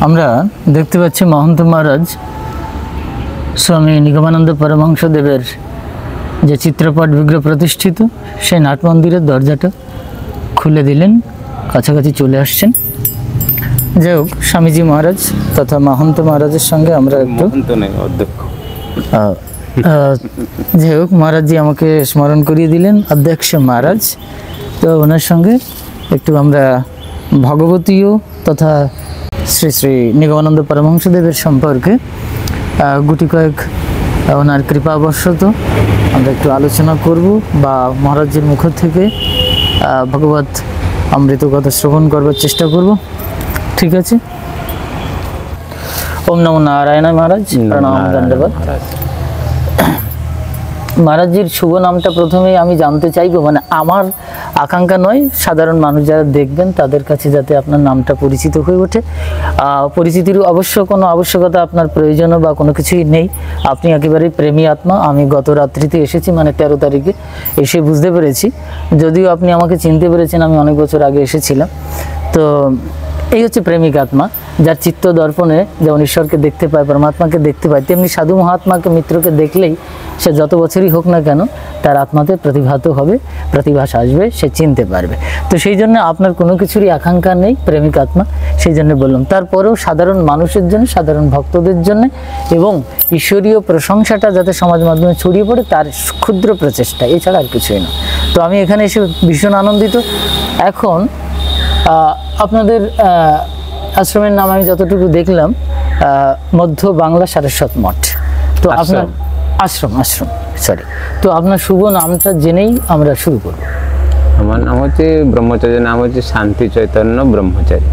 আমরা দেখতে পাচ্ছি মহন্ত মহারাজ স্বামী নিগমানন্দ পরমহংসদেবের যে চিত্রপট বিগ্রহ প্রতিষ্ঠিত সেই নাট মন্দিরের দরজাটা খুলে দিলেন, কাছাকাছি চলে আসছেন। যাই হোক, স্বামীজি মহারাজ তথা মহন্ত মহারাজের সঙ্গে আমরা একটু যাই হোক, মহারাজজি আমাকে স্মরণ করিয়ে দিলেন, অধ্যক্ষ মহারাজ। তো ওনার সঙ্গে একটু আমরা ভগবতীয় তথা শ্রী শ্রী নিগমানন্দ পরমহংসদেবের সম্পর্কে গুটি কয়েক ওনার কৃপাবশত আমরা একটু আলোচনা করব বা মহারাজের মুখ থেকে ভগবত অমৃত কথা শ্রবণ করবার চেষ্টা করব। ঠিক আছে? ওম নমো নারায়ণ। মহারাজ প্রণাম, ধন্যবাদ। মহারাজজির শুভ নামটা প্রথমেই আমি জানতে চাইবো, মানে আমার আকাঙ্ক্ষা নয়, সাধারণ মানুষ যারা দেখবেন তাদের কাছে যাতে আপনার নামটা পরিচিত হয়ে ওঠে। পরিচিতির অবশ্য কোনো আবশ্যকতা আপনার প্রয়োজনও বা কোনো কিছুই নেই। আপনি একেবারেই প্রেমী আত্মা। আমি গত রাত্রিতে এসেছি, মানে 13 তারিখে এসে বুঝতে পেরেছি, যদিও আপনি আমাকে চিনতে পেরেছেন, আমি অনেক বছর আগে এসেছিলাম। তো এই হচ্ছে প্রেমিক আত্মা, যার চিত্ত দর্পণে যেমন ঈশ্বরকে দেখতে পায়, পরমাত্মাকে দেখতে পায়, তেমনি সাধু মহাত্মাকে, মিত্রকে দেখলেই সে যত বছরই হোক না কেন তার আত্মাতে প্রতিভাত হবে, প্রতিভাস আসবে, সে চিনতে পারবে। তো সেই জন্য আপনার কোনো কিছুরই আকাঙ্ক্ষা নেই, প্রেমিক আত্মা, সেই জন্য বললাম। তারপরেও সাধারণ মানুষের জন্য, সাধারণ ভক্তদের জন্য এবং ঈশ্বরীয় প্রশংসাটা যাতে সমাজ মাধ্যমে ছড়িয়ে পড়ে তার ক্ষুদ্র প্রচেষ্টা, এছাড়া আর কিছুই না। তো আমি এখানে এসে ভীষণ আনন্দিত। এখন আপনাদের আশ্রমের নাম আমি যতটুকু দেখলাম মধ্য বাংলা সারস্বত মঠ। তো আপনার আশ্রম সরি, তো আপনার শুভ নামটা জেনেই আমরা শুরু করব। আমার নাম হচ্ছে ব্রহ্মচারী, নাম হচ্ছে শান্তি চৈতন্য ব্রহ্মচারী।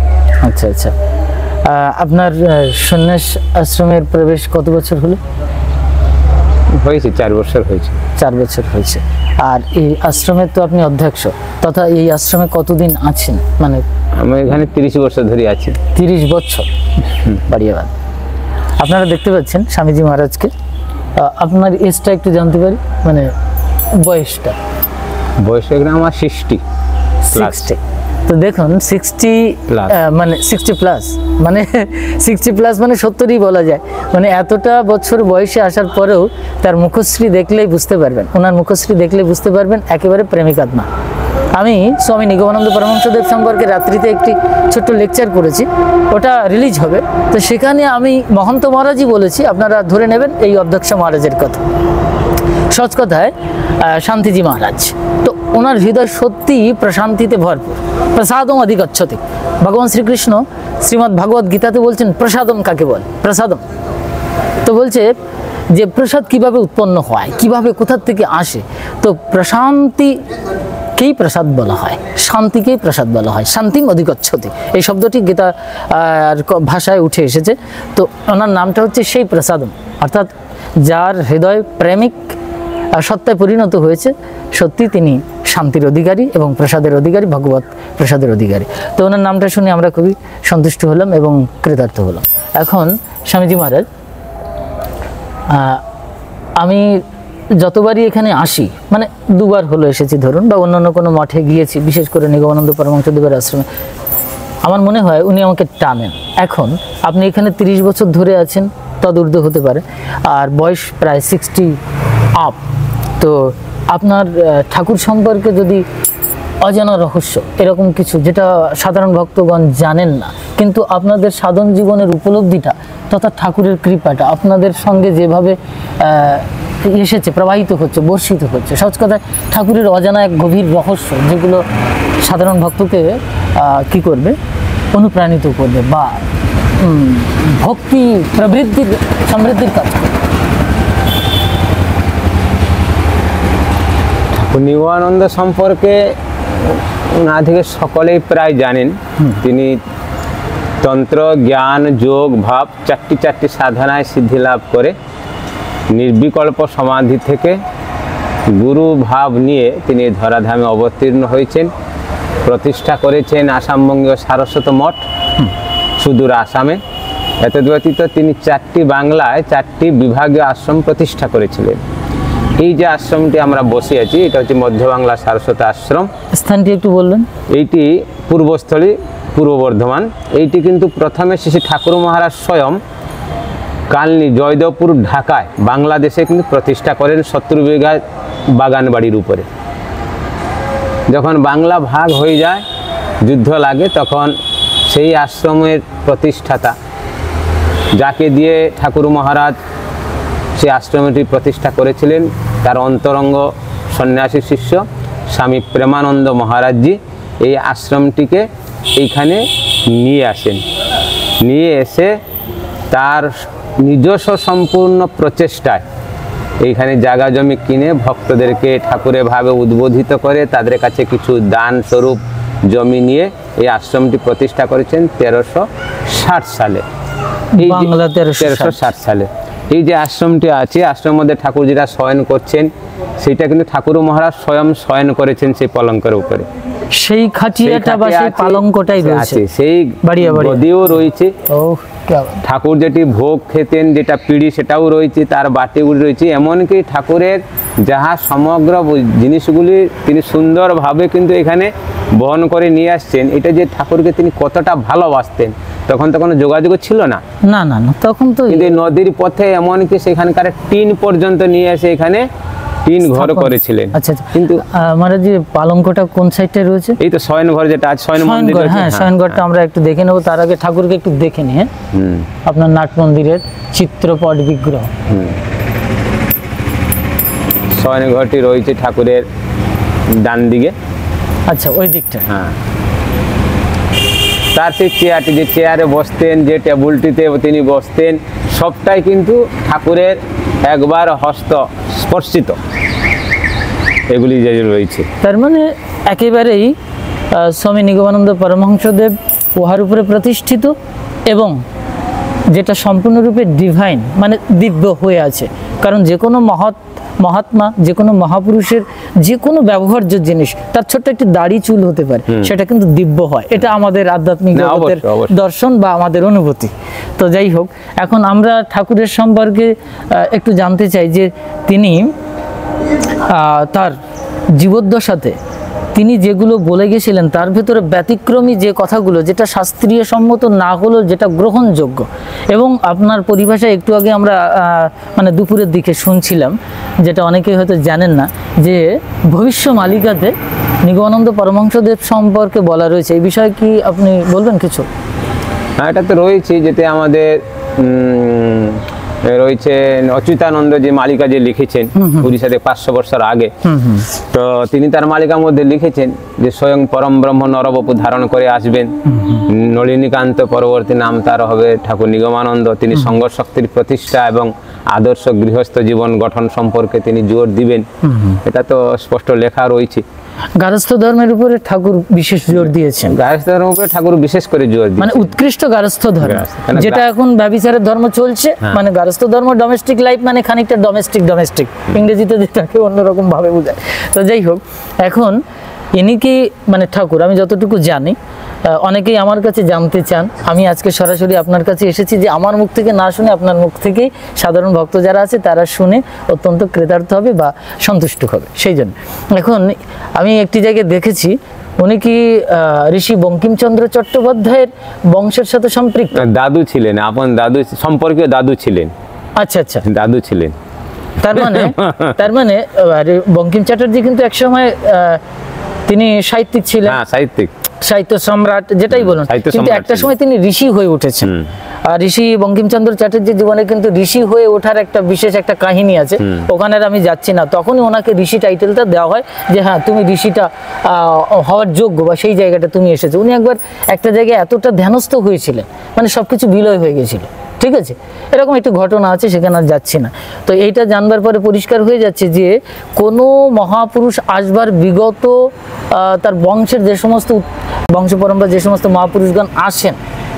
আচ্ছা আচ্ছা। আপনার সন্ন্যাস আশ্রমের প্রবেশ কত বছর হলো? হয়েছে 4 বছর হয়েছে। 4 বছর হয়েছে। আর এই আশ্রমের তো আপনি অধ্যক্ষ, তথা এই আশ্রমে কতদিন আছেন? মানে আমি এখানে 30 বছর ধরে আছি। 30 বছর, বাড়িয়াবাদ। আপনারা দেখতে পাচ্ছেন স্বামীজি মহারাজকে। আপনার এজটা একটু জানতে পারি, মানে বয়সটা? বয়স এখানে আমার 60। তো দেখুন 60 মানে 60 প্লাস, মানে 60 প্লাস মানে 70ই বলা যায়। মানে এতটা বছর বয়সে আসার পরেও তার মুখশ্রী দেখলেই বুঝতে পারবেন, ওনার মুখশ্রী দেখলে বুঝতে পারবেন একেবারে প্রেমিক আত্মা। আমি স্বামী নিগমানন্দ পরমহংসদেব সম্পর্কে রাত্রিতে একটি ছোট্ট লেকচার করেছি, ওটা রিলিজ হবে। তো সেখানে আমি মহন্ত মহারাজই বলেছি, আপনারা ধরে নেবেন এই অধ্যক্ষ মহারাজের কথা। সৎ কথায় শান্তিজি মহারাজ, তো ওনার হৃদয় সত্যি প্রশান্তিতে ভরপুর। প্রসাদম অধিগচ্ছতি। ভগবান শ্রীকৃষ্ণ শ্রীমদ্ ভাগবত গীতাতে বলছেন প্রসাদম কাকে বল? প্রসাদম। তো বলছে যে প্রসাদ কিভাবে উৎপন্ন হয়, কিভাবে কোথার থেকে আসে। তো প্রশান্তিকেই প্রসাদ বলা হয়, শান্তিকেই প্রসাদ বলা হয়। শান্তিম অধিগচ্ছতি, এই শব্দটি গীতা ভাষায় উঠে এসেছে। তো ওনার নামটা হচ্ছে সেই প্রসাদম, অর্থাৎ যার হৃদয় প্রেমিক সত্তায় পরিণত হয়েছে, সত্যি তিনি শান্তির অধিকারী এবং প্রসাদের অধিকারী, ভগবত প্রসাদের অধিকারী। তো ওনার নামটা শুনে আমরা খুবই সন্তুষ্ট হলাম এবং কৃতার্থ হলাম। এখন স্বামীজি মহারাজ, আমি যতবারই এখানে আসি, মানে 2 বার হলো এসেছি ধরুন, বা অন্যান্য কোনো মঠে গিয়েছি, বিশেষ করে নিগমানন্দ পরমহংসদেবের আশ্রমে, আমার মনে হয় উনি আমাকে টানেন। এখন আপনি এখানে 30 বছর ধরে আছেন, তদূর্ধ্ব হতে পারে, আর বয়স প্রায় 60 আপ। তো আপনার ঠাকুর সম্পর্কে যদি অজানা রহস্য এরকম কিছু, যেটা সাধারণ ভক্তগণ জানেন না, কিন্তু আপনাদের সাধন জীবনের উপলব্ধিটা তথা ঠাকুরের কৃপাটা আপনাদের সঙ্গে যেভাবে এসেছে, প্রবাহিত হচ্ছে, বর্ষিত হচ্ছে, সহজ কথায় ঠাকুরের অজানা এক গভীর রহস্য, যেগুলো সাধারণ ভক্তকে কি করবে, অনুপ্রাণিত করবে বা ভক্তি সমৃদ্ধির কাজ করবে। নিগমানন্দ সম্পর্কে ওনাদিকে সকলেই প্রায় জানেন। তিনি তন্ত্র, জ্ঞান, যোগ, ভাব 4টি সাধনায় সিদ্ধি লাভ করে নির্বিকল্প সমাধি থেকে গুরু ভাব নিয়ে তিনি ধরাধামে অবতীর্ণ হয়েছেন। প্রতিষ্ঠা করেছেন আসামবঙ্গীয় সারস্বত মঠ সুদূর আসামে। এত ব্যতীত তিনি 4টি বাংলায় 4টি বিভাগীয় আশ্রম প্রতিষ্ঠা করেছিলেন। এই যে আশ্রমটি আমরা বসে আছি, এটা হচ্ছে মধ্য বাংলা সারস্বত আশ্রম। স্থানটি একটু বললেন? এইটি পূর্বস্থলী পূর্ব বর্ধমান। এইটি কিন্তু প্রথমে শ্রী ঠাকুর মহারাজ স্বয়ং কালনি জয়দেবপুর ঢাকায় বাংলাদেশে কিন্তু প্রতিষ্ঠা করেন 70 বিঘা বাগান বাড়ির উপরে। যখন বাংলা ভাগ হয়ে যায়, যুদ্ধ লাগে, তখন সেই আশ্রমের প্রতিষ্ঠাতা, যাকে দিয়ে ঠাকুর মহারাজ সেই আশ্রমটি প্রতিষ্ঠা করেছিলেন, তার অন্তরঙ্গ সন্ন্যাসী শিষ্য স্বামী প্রেমানন্দ মহারাজজি এই আশ্রমটিকে এইখানে নিয়ে আসেন। নিয়ে এসে তার নিজস্ব সম্পূর্ণ প্রচেষ্টায় এইখানে জায়গা জমি কিনে ভক্তদেরকে ঠাকুরের ভাবে উদ্বোধিত করে তাদের কাছে কিছু দান স্বরূপ জমি নিয়ে এই আশ্রমটি প্রতিষ্ঠা করেছেন 1360 সালে। বাংলা 1360 সালে এই যে আশ্রমটি আছে, আশ্রমের মধ্যে ঠাকুরজিরা শয়ন করছেন, সেটা কিন্তু ঠাকুর মহারাজ স্বয়ং শয়ন করেছেন সেই পলঙ্কের উপরে। সেই খাটিয়াটা বা সেই পালঙ্কটাই রয়েছে, সেই গদিও রয়েছে। ঠাকুর যেটি ভোগ খেতেন, যেটা পিঁড়ি, সেটাও রয়েছে, তার বাটিগুলি রয়েছে। এমনকি ঠাকুরের যাহা সমগ্র জিনিসগুলি তিনি সুন্দরভাবে কিন্তু এখানে বহন করে নিয়ে আসছেন। এটা যে ঠাকুরকে তিনি কতটা ভালোবাসতেন, তখন তো কোনো যোগাযোগ ছিল না, না না না, তখন তো কিন্তু নদীর পথে এমনকি সেখানকার টিন পর্যন্ত নিয়ে এসে এখানে টিন ঘর করেছিলেন। আচ্ছা, কিন্তু মানে যে পালঙ্কটা কোন সাইডে রয়েছে? এই তো শয়ন ঘর যেটা আছে, শয়ন মন্দির। হ্যাঁ, শয়ন ঘরটা আমরা একটু দেখে নেব। তার আগে ঠাকুরকে একটু দেখে নিয়ে আপনার নাট মন্দিরের চিত্রপট বিগ্রহ। শয়ন ঘরটি রয়েছে ঠাকুরের ডান দিকে। আচ্ছা, ওই দিকটা। হ্যাঁ, তার সেই চেয়ারটি, যে চেয়ারে বসতেন, যে টেবিলটিতে তিনি বসতেন, সবটাই কিন্তু ঠাকুরের একবার হস্ত স্পর্শিত এগুলি যে রয়েছে। তার মানে একেবারেই স্বামী নিগমানন্দ পরমহংসদেব উহার উপরে প্রতিষ্ঠিত, এবং যেটা সম্পূর্ণরূপে ডিভাইন, মানে দিব্য হয়ে আছে। কারণ যে কোনো মহাত্মা, যে কোনো মহাপুরুষের যে কোনো ব্যবহার্য জিনিস, তার ছোট্ট একটি দাড়ি চুল হতে পারে, সেটা কিন্তু দিব্য হয়। এটা আমাদের আধ্যাত্মিক জগতের দর্শন বা আমাদের অনুভূতি। তো যাই হোক, এখন আমরা ঠাকুরের সম্পর্কে একটু জানতে চাই যে তিনি তার জীবদ্দশাতে তিনি যেগুলো বলে গেছিলেন, তার ভেতরে ব্যতিক্রমী যে কথাগুলো, যেটা শাস্ত্রীয় সম্মত না হলেও যেটা গ্রহণযোগ্য। এবং আপনার পরিভাষায় একটু আগে আমরা মানে দুপুরের দিকে শুনছিলাম, যেটা অনেকেই হয়তো জানেন না, যে ভবিষ্য মালিকাতে নিগমানন্দ পরমহংসদেব সম্পর্কে বলা রয়েছে। এই বিষয়ে কি আপনি বলবেন কিছু? হ্যাঁ, এটা তো রয়েছে, যেতে আমাদের রয়েছে অচ্যুতানন্দ যে মালিকা যে লিখেছেন উড়িষ্যাতে 500 বছর আগে। তো তিনি তার মালিকার মধ্যে লিখেছেন যে স্বয়ং পরম ব্রহ্ম নরবপু ধারণ করে আসবেন, নলিনীকান্ত পরবর্তী নাম তার হবে ঠাকুর নিগমানন্দ। তিনি সংঘ শক্তির প্রতিষ্ঠা এবং আদর্শ গৃহস্থ জীবন গঠন সম্পর্কে তিনি জোর দিবেন। এটা তো স্পষ্ট লেখা রয়েছে। গারস্থ ধর্মের উপরে ঠাকুর বিশেষ জোর দিয়েছেন। গারস্থ ধর্মের উপরে ঠাকুর বিশেষ করে জোর দিয়েছেন, মানে উৎকৃষ্ট গারস্থ ধর্ম, যেটা এখন ব্যভিচারের ধর্ম চলছে। মানে গারস্থ ধর্ম ডোমেস্টিক লাইফ, মানে খানিকটা ডোমেস্টিক, ইংরেজিতে যেটাকে অন্যরকম ভাবে বোঝায়। তো যাই হোক, এখন ইনি কি মানে ঠাকুর, আমি যতটুকু জানি, অনেকেই আমার কাছে জানতে চান। আমি আজকে সরাসরি আপনার কাছে এসেছি যে আমার মুখ থেকে না শুনে আপনার মুখ থেকেই সাধারণ ভক্ত যারা আছে তারা শুনে অত্যন্ত কৃতার্থ হবে বা সন্তুষ্ট হবে। সেই জন্য এখন আমি একটি জায়গায় দেখেছি, উনি কি ঋষি বঙ্কিমচন্দ্র চট্টোপাধ্যায়ের বংশের সাথে সম্পৃক্ত? দাদু ছিলেন, আপন দাদু সম্পর্কীয় দাদু ছিলেন। আচ্ছা আচ্ছা, দাদু ছিলেন। তার মানে বঙ্কিম চ্যাটার্জি কিন্তু একসময় তিনি সাহিত্যিক ছিলেন, সাহিত্য সম্রাট যেটাই বলুন, কিন্তু একটা সময় তিনি ঋষি হয়ে উঠেছেন। আর ঋষি বঙ্কিমচন্দ্র চ্যাটার্জির জীবনে কিন্তু ঋষি হয়ে ওঠার একটা বিশেষ একটা কাহিনী আছে, ওখানে আমি যাচ্ছি না। তখনই ওনাকে ঋষি টাইটেলটা দেওয়া হয় যে হ্যাঁ, তুমি ঋষিটা হওয়ার যোগ্য বা সেই জায়গাটা তুমি এসেছো। উনি একবার একটা জায়গায় এতটা ধ্যানস্থ হয়েছিলেন, মানে সবকিছু বিলয় হয়ে গেছিল। ঠিক আছে, এরকম একটি ঘটনা আছে, সেখানে আর যাচ্ছি না। তো এইটা জানবার পরে পরিষ্কার হয়ে যাচ্ছে যে কোনো মহাপুরুষ আসবার বিগত তার বংশের যে সমস্ত বংশ পরম্পরা যে সমস্ত মহাপুরুষগণ আসেন,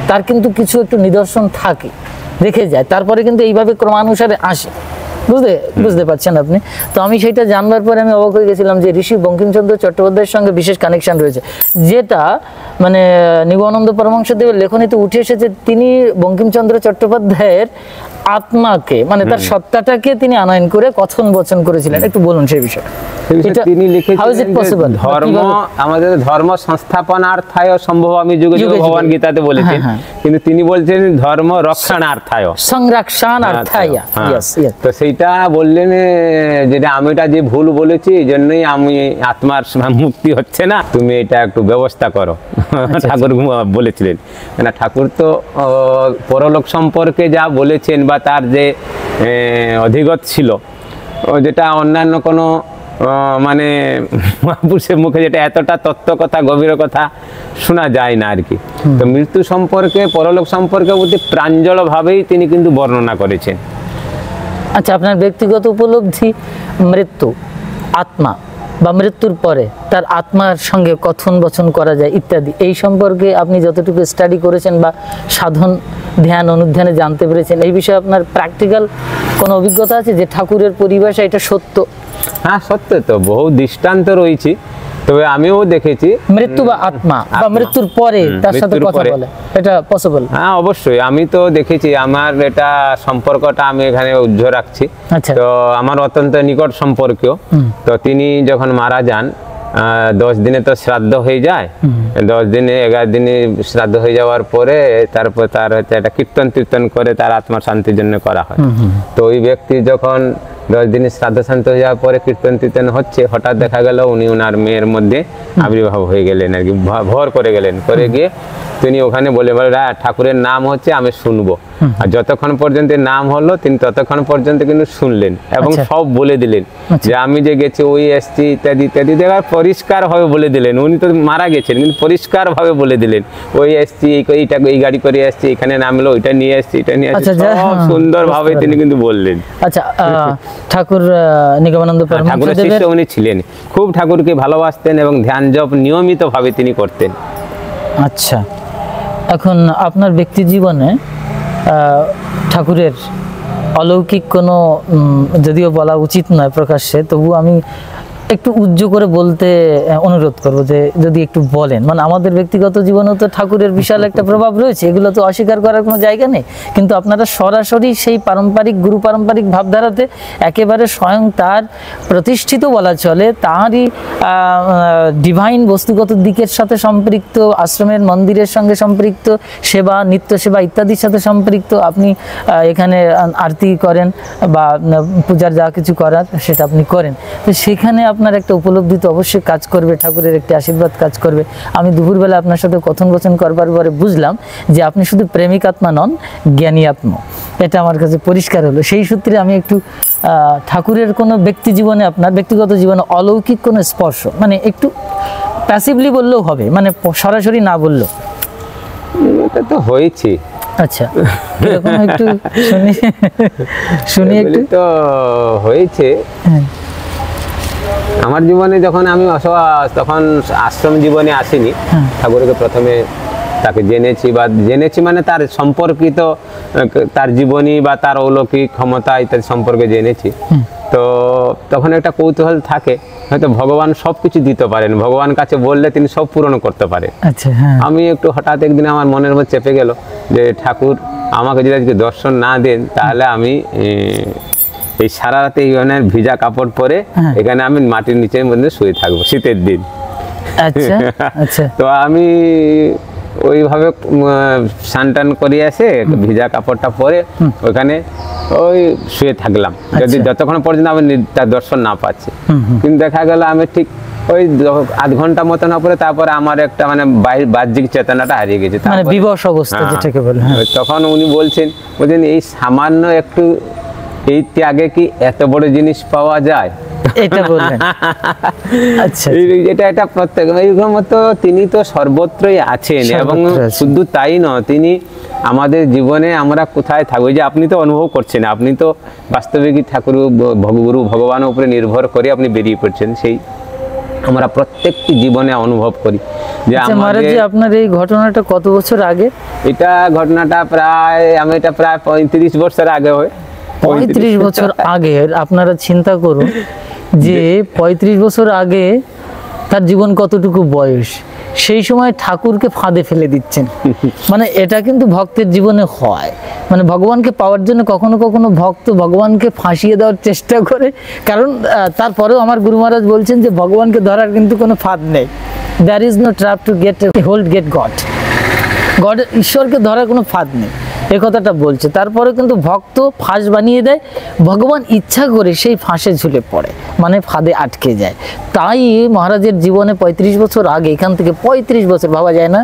তার কিন্তু কিছু একটু নিদর্শন থাকে, রেখে যায়, তারপরে কিন্তু এইভাবে ক্রমানুসারে আসে। বুঝতে পারছেন আপনি। তো আমি সেটা জানবার পরে আমি অবাক হয়ে গেছিলাম যে ঋষি বঙ্কিমচন্দ্র চট্টোপাধ্যায়ের সঙ্গে বিশেষ কানেকশন রয়েছে, যেটা মানে নিগমানন্দ পরমহংসদেবের লেখনীতে উঠে এসেছে। তিনি বঙ্কিমচন্দ্র চট্টোপাধ্যায়ের আত্মাকে মানে তার সত্তাটাকে তিনি আনয়ন করে কথন বচন করেছিলেন। একটু বলুন সেই বিষয়ে। তিনি লিখেছিলেন যে ধর্ম আমাদের ধর্ম সংস্থাপনার্থায় সম্ভবামি যুগে যুগে ভগবান গীতাতে বলেছেন, কিন্তু তিনি বলছেন ধর্ম রক্ষণার্থায় সংরক্ষণার্থায়। তো সেইটা বললেন যেটা আমিটা যে ভুল বলেছি এই জন্যই আমি আত্মার মুক্তি হচ্ছে না, তুমি এটা একটু ব্যবস্থা করো। ঠাকুর বলেছিলেন না, ঠাকুর তো পরলোক সম্পর্কে যা বলেছেন বা তার যে অধিগত ছিল, যেটা অন্যান্য কোনো মানে মহাপুরুষের মুখে যেটা এতটা তত্ত্ব কথা গভীর কথা শোনা যায় না আর কি। তো মৃত্যু সম্পর্কে পরলোক সম্পর্কে অতি প্রাঞ্জল ভাবেই তিনি কিন্তু বর্ণনা করেছেন। আচ্ছা, আপনার ব্যক্তিগত উপলব্ধি মৃত্যু, আত্মা বা মৃত্যুর পরে তার আত্মার সঙ্গে কথন বচন করা যায় ইত্যাদি, এই সম্পর্কে আপনি যতটুকু স্টাডি করেছেন বা সাধন ধ্যান অনুধ্যানে জানতে পেরেছেন, এই বিষয়ে আপনার প্র্যাকটিক্যাল কোনো অভিজ্ঞতা আছে যে ঠাকুরের পরিভাষা এটা সত্য? হ্যাঁ, সত্য তো, বহু দৃষ্টান্ত রয়েছে। তবে আমিও দেখেছি মৃত্যু বা আত্মা বা মৃত্যুর পরে তার সাথে কথা বলে, এটা পসিবল? হ্যাঁ, অবশ্যই। আমি তো দেখেছি, আমার এটা সম্পর্কটা আমি এখানে উজ্জ্ব রাখছি। তো আমার অত্যন্ত নিকট সম্পর্কীয়। তো তিনি যখন মারা যান 10 দিনে তো শ্রাদ্ধ হয়ে যায়, 10 দিনে 11 দিনে শ্রাদ্ধ হয়ে যাওয়ার পরে তারপর তার হচ্ছে একটা কীর্তন করে তার আত্মার শান্তির জন্য করা হয়। তো ওই ব্যক্তি যখন 10 দিনে শ্রাদ্ধ শান্ত হয়ে যাওয়ার পরে কীর্তন হচ্ছে, হঠাৎ দেখা গেল উনি ওনার মেয়ের মধ্যে আবির্ভাব হয়ে গেলেন আর কি, ভর করে গেলেন। করে গিয়ে তিনি ওখানে বলে ঠাকুরের নাম হচ্ছে আমি শুনবো। আর যতক্ষণ পর্যন্ত নাম হলো তিনি ততক্ষণ পর্যন্ত কিন্তু শুনলেন এবং সব বলে দিলেন যে আমি যে গেছি ওই এসছি ইত্যাদি ইত্যাদি, দেখার পরিষ্কার ভাবে বলে দিলেন। উনি তো মারা গেছেন কিন্তু পরিষ্কার ভাবে বলে দিলেন ওই এসছি, এইটা এই গাড়ি করে আসছি, এখানে নামলো, ওইটা নিয়ে আসছি, এটা নিয়ে আসছি, সব সুন্দর ভাবে তিনি কিন্তু বললেন। আচ্ছা, ঠাকুর নিগমানন্দ ঠাকুরের শিষ্য উনি ছিলেন, খুব ঠাকুরকে ভালোবাসতেন এবং ধ্যান জপ নিয়মিত ভাবে তিনি করতেন। আচ্ছা, এখন আপনার ব্যক্তি জীবনে ঠাকুরের অলৌকিক কোনো, যদিও বলা উচিত নয় প্রকাশ্যে, তবু আমি একটু উজ্জ্ব করে বলতে অনুরোধ করব যে যদি একটু বলেন। মানে আমাদের ব্যক্তিগত জীবনেও তো ঠাকুরের বিশাল একটা প্রভাব রয়েছে, এগুলো তো অস্বীকার করার কোনো জায়গা নেই। কিন্তু আপনারা সরাসরি সেই পারম্পরিক গুরু পারম্পরিক ভাবধারাতে একেবারে স্বয়ং তার প্রতিষ্ঠিত বলা চলে, তাঁরই ডিভাইন বস্তুগত দিকের সাথে সম্পৃক্ত, আশ্রমের মন্দিরের সঙ্গে সম্পৃক্ত, সেবা নিত্য সেবা ইত্যাদির সাথে সম্পৃক্ত। আপনি এখানে আরতি করেন বা পূজার যা কিছু করার সেটা আপনি করেন, তো সেখানে আপনার একটা উপলব্ধি তো অবশ্যই কাজ করবে, ঠাকুরের একটি আশীর্বাদ কাজ করবে। আমি দুপুরবেলা আপনার সাথে কথন বচন করবার পরে বুঝলাম যে আপনি শুধু প্রেমিক আত্মা নন, জ্ঞানী আত্মা। এটা আমার কাছে পরিষ্কার হলো। সেই সূত্রে আমি একটু ঠাকুরের কোনো ব্যক্তি জীবনে, আপনার ব্যক্তিগত জীবনে অলৌকিক কোনো স্পর্শ, মানে একটু প্যাসিভলি বললেও হবে, মানে সরাসরি না বললেও। এটা তো হয়েছে। আচ্ছা, এরকম একটু শুনি একটু। তো হয়েছে আমার জীবনে, যখন আমি তখন আশ্রম জীবনে আসিনি, ঠাকুরকে প্রথমে তাকে জেনেছি মানে তার সম্পর্কিত তার জীবনী বা তার অলৌকিক ক্ষমতা ইত্যাদি সম্পর্কে জেনেছি। তো তখন একটা কৌতূহল থাকে, হয়তো ভগবান সবকিছু দিতে পারেন, ভগবান কাছে বললে তিনি সব পূরণ করতে পারে। আচ্ছা, আমি একটু হঠাৎ একদিন আমার মনের মধ্যে চেপে গেল যে ঠাকুর আমাকে যদি আজকে দর্শন না দেন তাহলে আমি এই সারা রাতে এই ধরনের ভিজা কাপড় পরে এখানে আমি মাটির নিচের মধ্যে শুয়ে থাকবো শীতের দিন। আচ্ছা আচ্ছা। তো আমি ওইভাবে স্নান করে এসে ভিজা কাপড়টা পরে ওখানে ওই শুয়ে থাকলাম, যদি যতক্ষণ পর্যন্ত আমি তার দর্শন না পাচ্ছি। কিন্তু দেখা গেল আমি ঠিক ওই আধ ঘন্টা মতো না পরে তারপরে আমার একটা মানে বাহ্যিক চেতনাটা হারিয়ে গেছে, মানে বিবশ অবস্থা যেটাকে বলে। তখন উনি বলছেন এই সামান্য একটু এই ত্যাগে কি এত বড় জিনিস পাওয়া যায়, এটা বললেন। আচ্ছা, এটা প্রত্যেক এইরকম মতো তিনি তো সর্বত্রই আছেন, এবং শুধু তাই নয়, তিনি আমাদের জীবনে আমরা কোথায় থাকবো, যে আপনি তো অনুভব করছেন, আপনি তো বাস্তবিকই ঠাকুর ভগগুরু ভগবানের উপরে নির্ভর করে আপনি বেরিয়ে পড়ছেন, সেই আমরা প্রত্যেকটি জীবনে অনুভব করি যে আমাদের। আপনার এই ঘটনাটা কত বছর আগে? এটা ঘটনাটা প্রায় 35 বছর আগে হয়। 35 বছর আগের, আপনারা চিন্তা করুন যে 35 বছর আগে তার জীবন কতটুকু বয়স, সেই সময় ঠাকুরকে ফাঁদে ফেলে দিচ্ছেন। মানে এটা কিন্তু ভক্তের জীবনে হয়, মানে ভগবানকে পাওয়ার জন্য কখনো কখনো ভক্ত ভগবানকে ফাঁসিয়ে দেওয়ার চেষ্টা করে, কারণ তারপরেও আমার গুরু মহারাজ বলছেন যে ভগবানকে ধরার কিন্তু কোনো ফাঁদ নেই। There is no trap to get hold get God, ঈশ্বরকে ধরার কোনো ফাঁদ নেই, এ কথাটা বলছে। তারপরে কিন্তু ভক্ত ফাঁস বানিয়ে দেয়, ভগবান ইচ্ছা করে সেই ফাঁসে ঝুলে পড়ে, মানে ফাঁদে আটকে যায়। তাই মহারাজের জীবনে 35 বছর আগে, এখান থেকে 35 বছর ভাবা যায় না,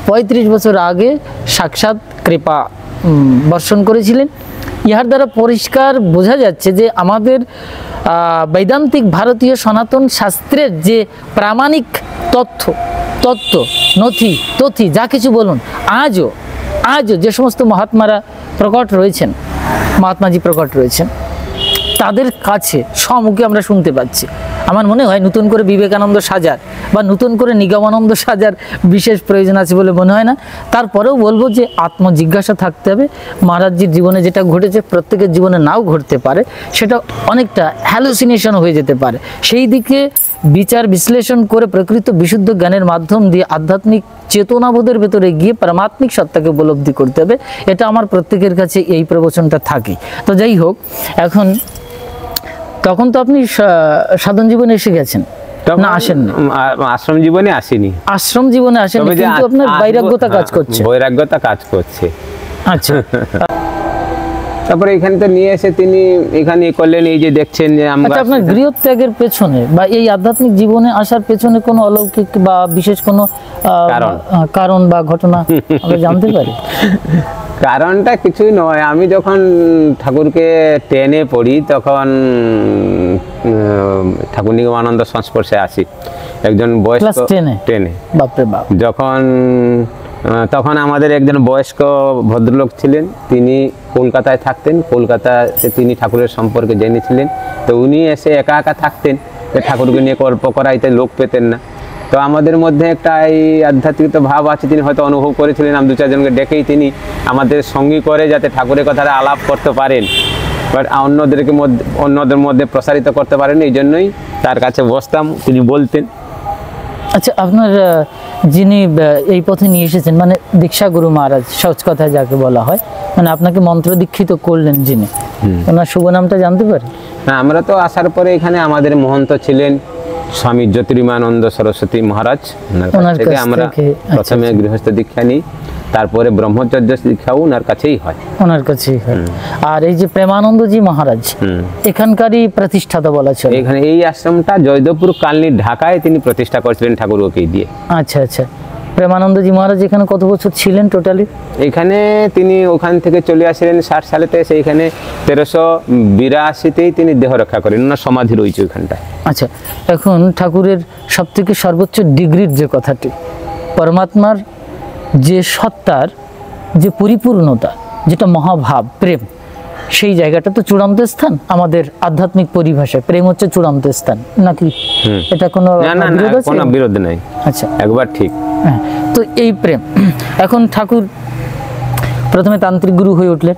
35 বছর আগে সাক্ষাৎ কৃপা বর্ষণ করেছিলেন। ইহার দ্বারা পরিষ্কার বোঝা যাচ্ছে যে আমাদের বৈদান্তিক ভারতীয় সনাতন শাস্ত্রের যে প্রামাণিক তত্ত্ব নথি তথি যা কিছু বলুন, আজও যে সমস্ত মহাত্মারা প্রকট রয়েছেন, মহাত্মাজি প্রকট রয়েছেন, তাদের কাছে সম্মুখে আমরা শুনতে পাচ্ছি। আমার মনে হয় নতুন করে বিবেকানন্দ সাজার বা নতুন করে নিগমানন্দ সাজার বিশেষ প্রয়োজন আছে বলে মনে হয় না। তারপরেও বলবো যে আত্মজিজ্ঞাসা থাকতে হবে। মহারাজজির জীবনে যেটা ঘটেছে প্রত্যেকের জীবনে নাও ঘটতে পারে, সেটা অনেকটা হ্যালুসিনেশন হয়ে যেতে পারে। সেই দিকে বিচার বিশ্লেষণ করে প্রকৃত বিশুদ্ধ জ্ঞানের মাধ্যম দিয়ে আধ্যাত্মিক চেতনাবোধের ভেতরে গিয়ে পারমাত্মিক সত্তাকে উপলব্ধি করতে হবে। এটা আমার প্রত্যেকের কাছে এই প্রবচনটা থাকে। তো যাই হোক, এখন তখন তো আপনি সাধন জীবনে এসে গেছেন না, আসেননি? আশ্রম জীবনে আসেনি। আশ্রম জীবনে আসেন, কিন্তু আপনার বৈরাগ্যতা কাজ করছে। বৈরাগ্যতা কাজ করছে। আচ্ছা। তারপরে এখানে তো নিয়ে এসে তিনি এখানে করলেন, এই যে দেখছেন যে আমরা। আপনার গৃহত্যাগের পেছনে বা এই আধ্যাত্মিক জীবনে আসার পেছনে কোনো অলৌকিক বা বিশেষ কোনো কারণ বা ঘটনা আমরা জানতে পারি? কারণটা কিছুই নয়, আমি যখন ঠাকুরকে টেনে পড়ি তখন ঠাকুর নিগমানন্দ সংস্পর্শে আসি। একজন বয়স্ক টেনে, বাপরে বাপ, তখন আমাদের একজন বয়স্ক ভদ্রলোক ছিলেন, তিনি কলকাতায় থাকতেন। কলকাতাতে তিনি ঠাকুরের সম্পর্কে জেনেছিলেন, তো উনি এসে একা একা থাকতেন, ঠাকুরকে নিয়ে গল্প করাইতে লোক পেতেন না। তো আমাদের মধ্যে একটা এই আধ্যাত্মিক ভাব আছে, তিনি হয়তো অনুভব করেছিলেন। আমি 2-4 জনকে ডেকেই তিনি আমাদের সঙ্গী করে যাতে ঠাকুরের কথাটা আলাপ করতে পারেন, বাট অন্যদের মধ্যে প্রসারিত করতে পারেন, এই জন্যই তার কাছে বসতাম, তিনি বলতেন। আচ্ছা, আপনার যিনি এই পথে নিয়ে এসেছেন, মানে দীক্ষা গুরু মহারাজ সহজ কথায় যাকে বলা হয়, মানে আপনাকে মন্ত্র দীক্ষিত করলেন যিনি, ওনার শুভ নামটা জানতে পারি? হ্যাঁ, আমরা তো আসার পরে এখানে আমাদের মহন্ত ছিলেন স্বামী জ্যোতির্ময়ানন্দ সরস্বতী মহারাজ। ওনার কাছ থেকে আমরা প্রথমে গৃহস্থ দীক্ষা নিই, তারপরে ব্রহ্মচর্য দীক্ষাও ওনার কাছেই হয়। ওনার কাছেই হয়। আর এই যে প্রেমানন্দজি মহারাজ এখানকারই প্রতিষ্ঠাতা বলা চলে। এখানে এই আশ্রমটা জয়দেবপুর কালনি ঢাকায় তিনি প্রতিষ্ঠা করেছিলেন ঠাকুরকে দিয়ে। আচ্ছা আচ্ছা। প্রেমানন্দজি মহারাজ এখানে কত বছর ছিলেন টোটালি? এখানে তিনি ওখান থেকে চলে আসলেন 60 সালেতে, সেইখানে 1382তেই তিনি দেহ রক্ষা করেন, ওনার সমাধি রয়েছে ওইখানটায়। আচ্ছা, এখন ঠাকুরের সবথেকে সর্বোচ্চ ডিগ্রির যে কথাটি, পরমাত্মার যে সত্তার যে পরিপূর্ণতা, যেটা মহাভাব প্রেম, সেই জায়গাটা তো চূড়ান্ত স্থান আমাদের আধ্যাত্মিক পরিভাষায়। প্রেম হচ্ছে চূড়ান্ত স্থান, নাকি? এটা কোনো বিরোধ নাই। আচ্ছা, একবার ঠিক। হ্যাঁ, তো এই প্রেম, এখন ঠাকুর প্রথমে তান্ত্রিক গুরু হয়ে উঠলেন,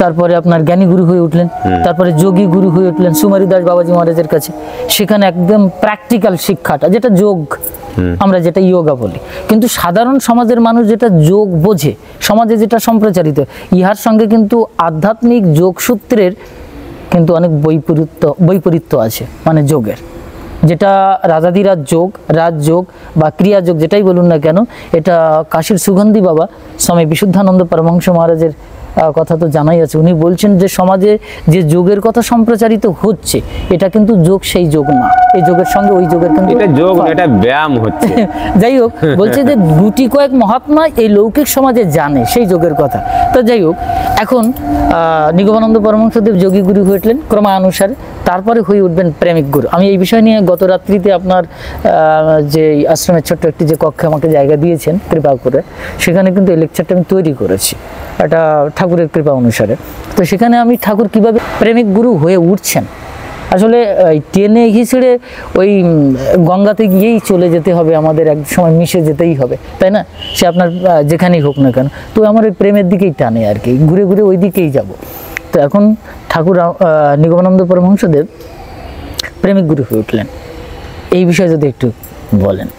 তারপরে আপনার জ্ঞানী গুরু হয়ে উঠলেন, তারপরে যোগী গুরু হয়ে উঠলেন সুমারি দাস বাবাজি মহারাজের কাছে। সেখানে একদম প্র্যাকটিক্যাল শিক্ষাটা, যেটা যোগ, আমরা যেটা ইয়োগা বলি, কিন্তু সাধারণ সমাজের মানুষ যেটা যোগ বোঝে, সমাজে যেটা সম্প্রচারিত, ইহার সঙ্গে কিন্তু আধ্যাত্মিক যোগসূত্রের কিন্তু অনেক বৈপরীত্য আছে। মানে যোগের যেটা রাজাধিরাজ যোগ, রাজযোগ বা ক্রিয়া যোগ যেটাই বলুন না কেন, এটা কাশীর সুগন্ধি বাবা স্বামী বিশুদ্ধানন্দ পরমহংস মহারাজের কথা তো জানাই আছে। উনি বলছেন যে সমাজে যে যোগের কথা সম্প্রচারিত হচ্ছে, এটা কিন্তু যোগ সেই যোগ না, এই যোগের সঙ্গে ওই যোগের কিন্তু এটা যোগ, এটা ব্যায়াম হচ্ছে। যাই হোক, বলছে যে গুটি কয়েক মহাত্মা এই লৌকিক সমাজে জানে সেই যোগের কথা। তো যাই হোক, এখন নিগমানন্দ পরমহংসদেব যোগী গুরু হয়ে উঠলেন ক্রমানুসারে, তারপরে হয়ে উঠবেন প্রেমিক গুরু। আমি এই বিষয় নিয়ে গত রাত্রিতে আপনার যে আশ্রমের ছোট্ট একটি যে কক্ষে আমাকে জায়গা দিয়েছেন কৃপা করে, সেখানে কিন্তু এই লেকচারটা আমি তৈরি করেছি, এটা ঠাকুরের কৃপা অনুসারে। তো সেখানে আমি ঠাকুর কিভাবে প্রেমিক গুরু হয়ে উঠছেন, আসলে টেনে ঘিসড়ে ওই গঙ্গাতে গিয়েই চলে যেতে হবে, আমাদের এক সময় মিশে যেতেই হবে, তাই না? সে আপনার যেখানেই হোক না কেন, তো আমার ওই প্রেমের দিকেই টানে আর কি, ঘুরে ঘুরে ওই দিকেই যাব। তো এখন ঠাকুর নিগমানন্দ পরমহংসদেব প্রেমিক গুরু হয়ে উঠলেন, এই বিষয়ে যদি একটু বলেন।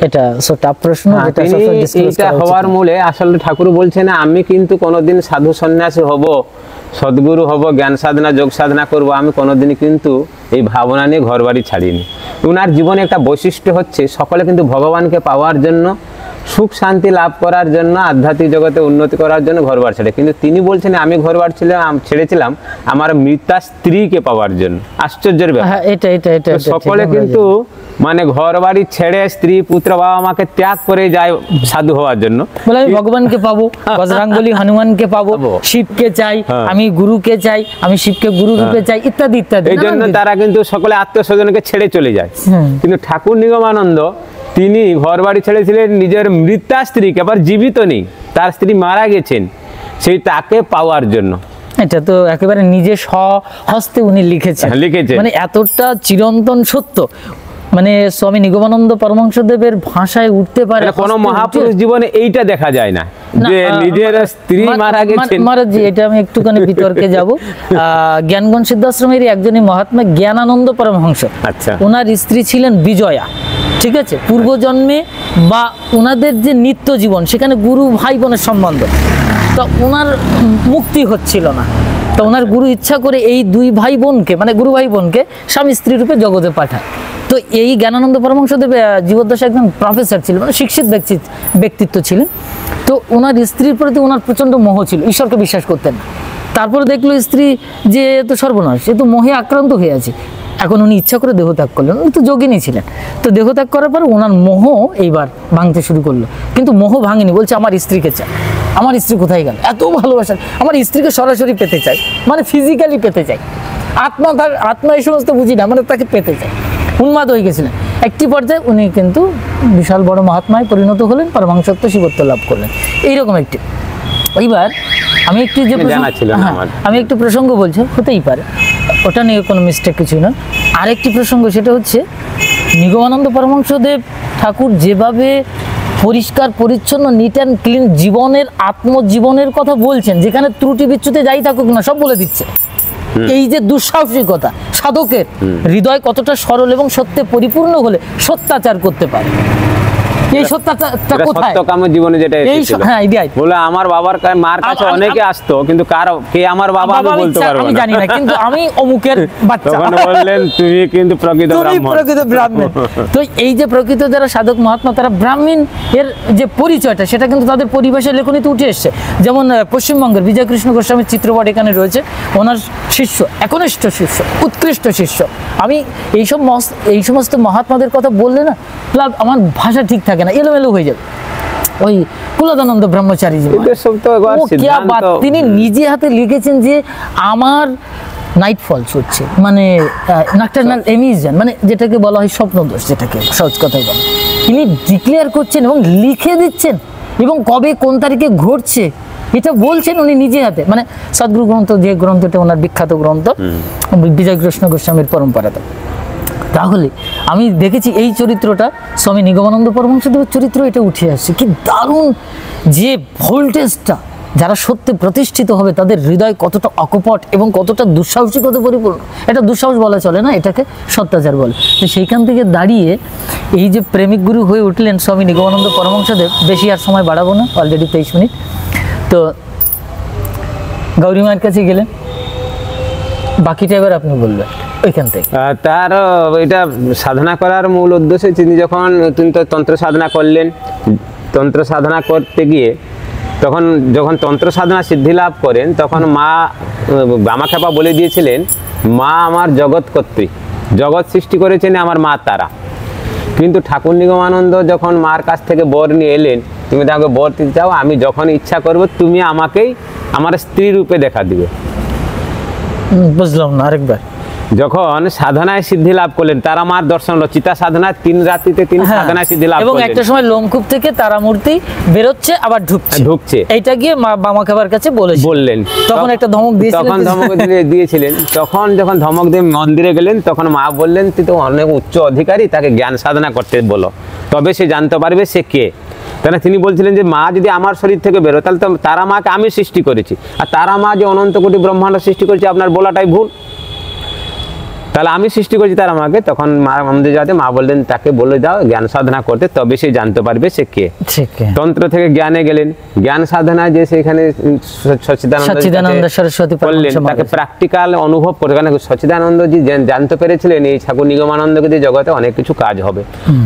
এটা সো টাফ প্রশ্ন, যেটা তিনি সবসময় discuss এইটা করা উচিত হওয়ার না। মূলে আসলে ঠাকুর বলছেন আমি কিন্তু কোনোদিন সাধু সন্ন্যাসী হব, সদ্গুরু হব, জ্ঞান সাধনা যোগ সাধনা করব, আমি কোনোদিনই কিন্তু এই ভাবনা নিয়ে ঘর বাড়ি ছাড়িনি। উনার জীবনে একটা বৈশিষ্ট্য হচ্ছে সকলে কিন্তু ভগবানকে পাওয়ার জন্য, সুখ শান্তি লাভ করার জন্য, আধ্যাত্মিক জগতে উন্নতি করার জন্য ঘর বাড়ি ছেড়ে, কিন্তু তিনি বলছেন আমি ঘর বাড়ি ছেড়েছিলাম আমার মৃতা স্ত্রীকে পাওয়ার জন্য। আশ্চর্যের ব্যাপার। হ্যাঁ, এটা এটা এটা তো এটা ঠিক সকলে আমরা কিন্তু মানে ঘর বাড়ি ছেড়ে স্ত্রী পুত্র বাবা মাকে ত্যাগ করে যায় সাধু হওয়ার জন্য। বলে আমি ভগবানকে পাবো, বজরঙ্গবলী হনুমানকে পাবো, শিবকে চাই, আমি গুরুকে চাই, আমি শিবকে গুরু রূপে চাই, ইত্যাদি ইত্যাদি। এই জন্য তারা কিন্তু সকলে আত্মস্বজনকে ছেড়ে চলে যায়। কিন্তু ঠাকুর নিগমানন্দ তিনি ঘর বাড়ি ছেড়েছিলেন নিজের মৃতা স্ত্রীকে, আবার জীবিত নেই, তার স্ত্রী মারা গেছেন, সেই তাকে পাওয়ার জন্য। এটা তো একেবারে নিজে স্বহস্তে উনি লিখেছেন, লিখেছেন। মানে এতটা চিরন্তন সত্য, মানে স্বামী নিগমানন্দ পরমহংসদেবের ভাষায় উঠতে পারে। মানে কোনো মহাপুরুষ জীবনে এইটা দেখা যায় না যে নিজের স্ত্রী মারা গেছেন। মহারাজজি, এটা আমি একটুখানি বিতর্কে যাব। জ্ঞানগণ সিদ্ধাশ্রমেরই একজনই মহাত্মা জ্ঞানানন্দ পরমহংস, আচ্ছা, ওনার স্ত্রী ছিলেন বিজয়া। ঠিক আছে, পূর্বজন্মে বা ওনাদের যে নিত্য জীবন সেখানে গুরু ভাই বোনের সম্বন্ধ, তা ওনার মুক্তি হচ্ছিল না। তো ওনার গুরু ইচ্ছা করে এই দুই ভাই বোনকে, মানে গুরু ভাই বোনকে স্বামী স্ত্রী রূপে জগতে পাঠায়। তো এই জ্ঞানানন্দ পরমহংসদেব জীবদ্দশায় একজন প্রফেসর ছিলেন, মানে শিক্ষিত ব্যক্তিত্ব ছিলেন। তো ওনার স্ত্রীর প্রতি ওনার প্রচণ্ড মোহ ছিল, ঈশ্বরকে বিশ্বাস করতেন না। তারপরে দেখলো স্ত্রী যে এ তো সর্বনাশ, সে তো মোহে আক্রান্ত হয়ে আছে। এখন উনি ইচ্ছা করে দেহত্যাগ করলেন, উনি তো যোগিনী ছিলেন। তো দেহত্যাগ করার পর ওনার মোহ এইবার ভাঙতে শুরু করলো, কিন্তু মোহ ভাঙেনি, বলছে আমার স্ত্রীকে চাই। আমার স্ত্রী কোথায় গেল, এত ভালোবাসা, আমার স্ত্রীকে সরাসরি পেতে চাই, মানে ফিজিক্যালি পেতে চাই। আত্মা এই সমস্ত বুঝি না, মানে তাকে পেতে চাই, উন্মাদ হয়ে গেছিলেন। একটি পর্যায়ে উনি কিন্তু বিশাল বড় মহাত্মায় পরিণত হলেন, পরমাংসত্ব শিবত্ব লাভ করলেন। এইরকম একটি। এইবার আমি একটু যে আমি একটু প্রসঙ্গ বলছি, হতেই পারে, ওটা নিয়ে কোনো মিস্টেক কিছু না। আরেকটি প্রসঙ্গ, সেটা হচ্ছে নিগমানন্দ পরমহংসদেব ঠাকুর যেভাবে পরিষ্কার পরিচ্ছন্ন নিট অ্যান্ড ক্লিন জীবনের, আত্মজীবনের কথা বলছেন, যেখানে ত্রুটি বিচ্যুতি যাই থাকুক না সব বলে দিচ্ছে। এই যে দুঃসাহসিকতা, সাধকের হৃদয় কতটা সরল এবং সত্যে পরিপূর্ণ হলে সত্যাচার করতে পারে। এই সত্যাচারটা কোথায়? সত্যকাম জীবনে যেটা এসেছিল, হ্যাঁ, ইডিয়াই বলে আমার বাবার মার কাছে অনেকে আসতো, কিন্তু কে আমার বাবা আমি বলতে পারবো না, আমি জানি না, কিন্তু আমি অমুকের বাচ্চা। তখন বললেন তুমি কিন্তু প্রকৃত ব্রাহ্মণ। তো এই যে প্রকৃত যারা সাধক মহাত্মা, তারা ব্রাহ্মণ এর যে পরিচয়টা, সেটা কিন্তু তাদের পরিবেশের লেখনীতে উঠে এসছে। যেমন পশ্চিমবঙ্গের বিজয় কৃষ্ণ গোস্বামীর চিত্রপট এখানে রয়েছে, ওনার শিষ্য, একনিষ্ঠ শিষ্য, উৎকৃষ্ট শিষ্য। আমি এই সমস্ত মহাত্মাদের কথা বললে না, আমার ভাষা ঠিক থাকে না, এলোমেলো হয়ে যাবে। ওই কুলদানন্দ ব্রহ্মচারী, তিনি নিজে হাতে লিখেছেন যে আমার নাইট ফলস হচ্ছে, মানে নকটার্নাল এমিশন, মানে যেটাকে বলা হয় স্বপ্নদোষ, যেটাকে সহজ কথায় বলে, তিনি ডিক্লেয়ার করছেন এবং লিখে দিচ্ছেন, এবং কবে কোন তারিখে ঘটছে এটা বলছেন উনি নিজে হাতে। মানে সদ্গুরু গ্রন্থ, যে গ্রন্থটা ওনার বিখ্যাত গ্রন্থ বিজয় কৃষ্ণ গোস্বামীর পরম্পরাতে। তাহলে আমি দেখেছি এই চরিত্রটা স্বামী নিগমানন্দ পরমহংসদেবের চরিত্র, এটা উঠে আসছে। কি দারুণ যে ভোল্টেজটা, যারা সত্যে প্রতিষ্ঠিত হবে তাদের হৃদয় কতটা অকপট এবং কতটা দুঃসাহসিকতা পরিপূর্ণ। এটা দুঃসাহস বলা চলে না, এটাকে সত্যাচার বলে। তো সেইখান থেকে দাঁড়িয়ে এই যে প্রেমিক গুরু হয়ে উঠলেন স্বামী নিগমানন্দ পরমহংসদেব, বেশি আর সময় বাড়াবো না, অলরেডি 23 মিনিট। তো গৌরী মায়ের কাছে গেলেন, বাকিটা এবার আপনি বলবেন ওইখান থেকে। তার এটা সাধনা করার মূল উদ্দেশ্য, তিনি তো তন্ত্র সাধনা করলেন। তন্ত্র সাধনা করতে গিয়ে যখন তন্ত্র সাধনা সিদ্ধি লাভ করেন, তখন মা বামাখ্যাপা বলে দিয়েছিলেন, মা আমার জগৎ কর্ত্রী, জগৎ সৃষ্টি করেছেন আমার মা তারা। কিন্তু ঠাকুর নিগমানন্দ যখন মার কাছ থেকে বর নিয়ে এলেন, তুমি তাকে বর দিতে চাও, আমি যখন ইচ্ছা করব তুমি আমাকেই আমার স্ত্রী রূপে দেখা দিবে। বুঝলাম না, আরেকবার। যখন সাধনায় সিদ্ধি লাভ করলেন, তারা মার দর্শন হলো, চিতা সাধনা 3 রাত্রিতে তিনি সাধনায় সিদ্ধি লাভ করলেন, এবং একটা সময় লোমকূপ থেকে তারা মূর্তি বেরোচ্ছে আবার ঢুকছে, এইটা গিয়ে মা বামাখ্যাপার কাছে বললেন। তখন একটা ধমক দিয়েছিলেন। তখন যখন ধমক দিয়ে মন্দিরে গেলেন, তখন মা বললেন, তুই তো অনেক উচ্চ অধিকারী, তাকে জ্ঞান সাধনা করতে বলো, তবে সে জানতে পারবে সে কে। তাহলে তিনি বলছিলেন যে মা যদি আমার শরীর থেকে বেরো তাহলে তো তারা মাকে আমি সৃষ্টি করেছি, আর তারা মা যে অনন্ত কোটি ব্রহ্মাণ্ড সৃষ্টি করেছে আপনার বলাটাই ভুল, তাহলে আমি সৃষ্টি করেছি তারা মাকে। তখন মা আমাদের যাতে মা বললেন তাকে বলে দাও জ্ঞান সাধনা করতে, তবে সে জানতে পারবে সে কে। তন্ত্র থেকে জ্ঞানে গেলেন, জ্ঞান সাধনা যে সেখানে সচ্চিদানন্দ সরস্বতী বললেন, তাকে প্র্যাকটিক্যাল অনুভব করে, কারণ সচ্চিদানন্দজি জানতে পেরেছিলেন এই ঠাকুর নিগমানন্দকে যে জগতে অনেক কিছু কাজ হবে,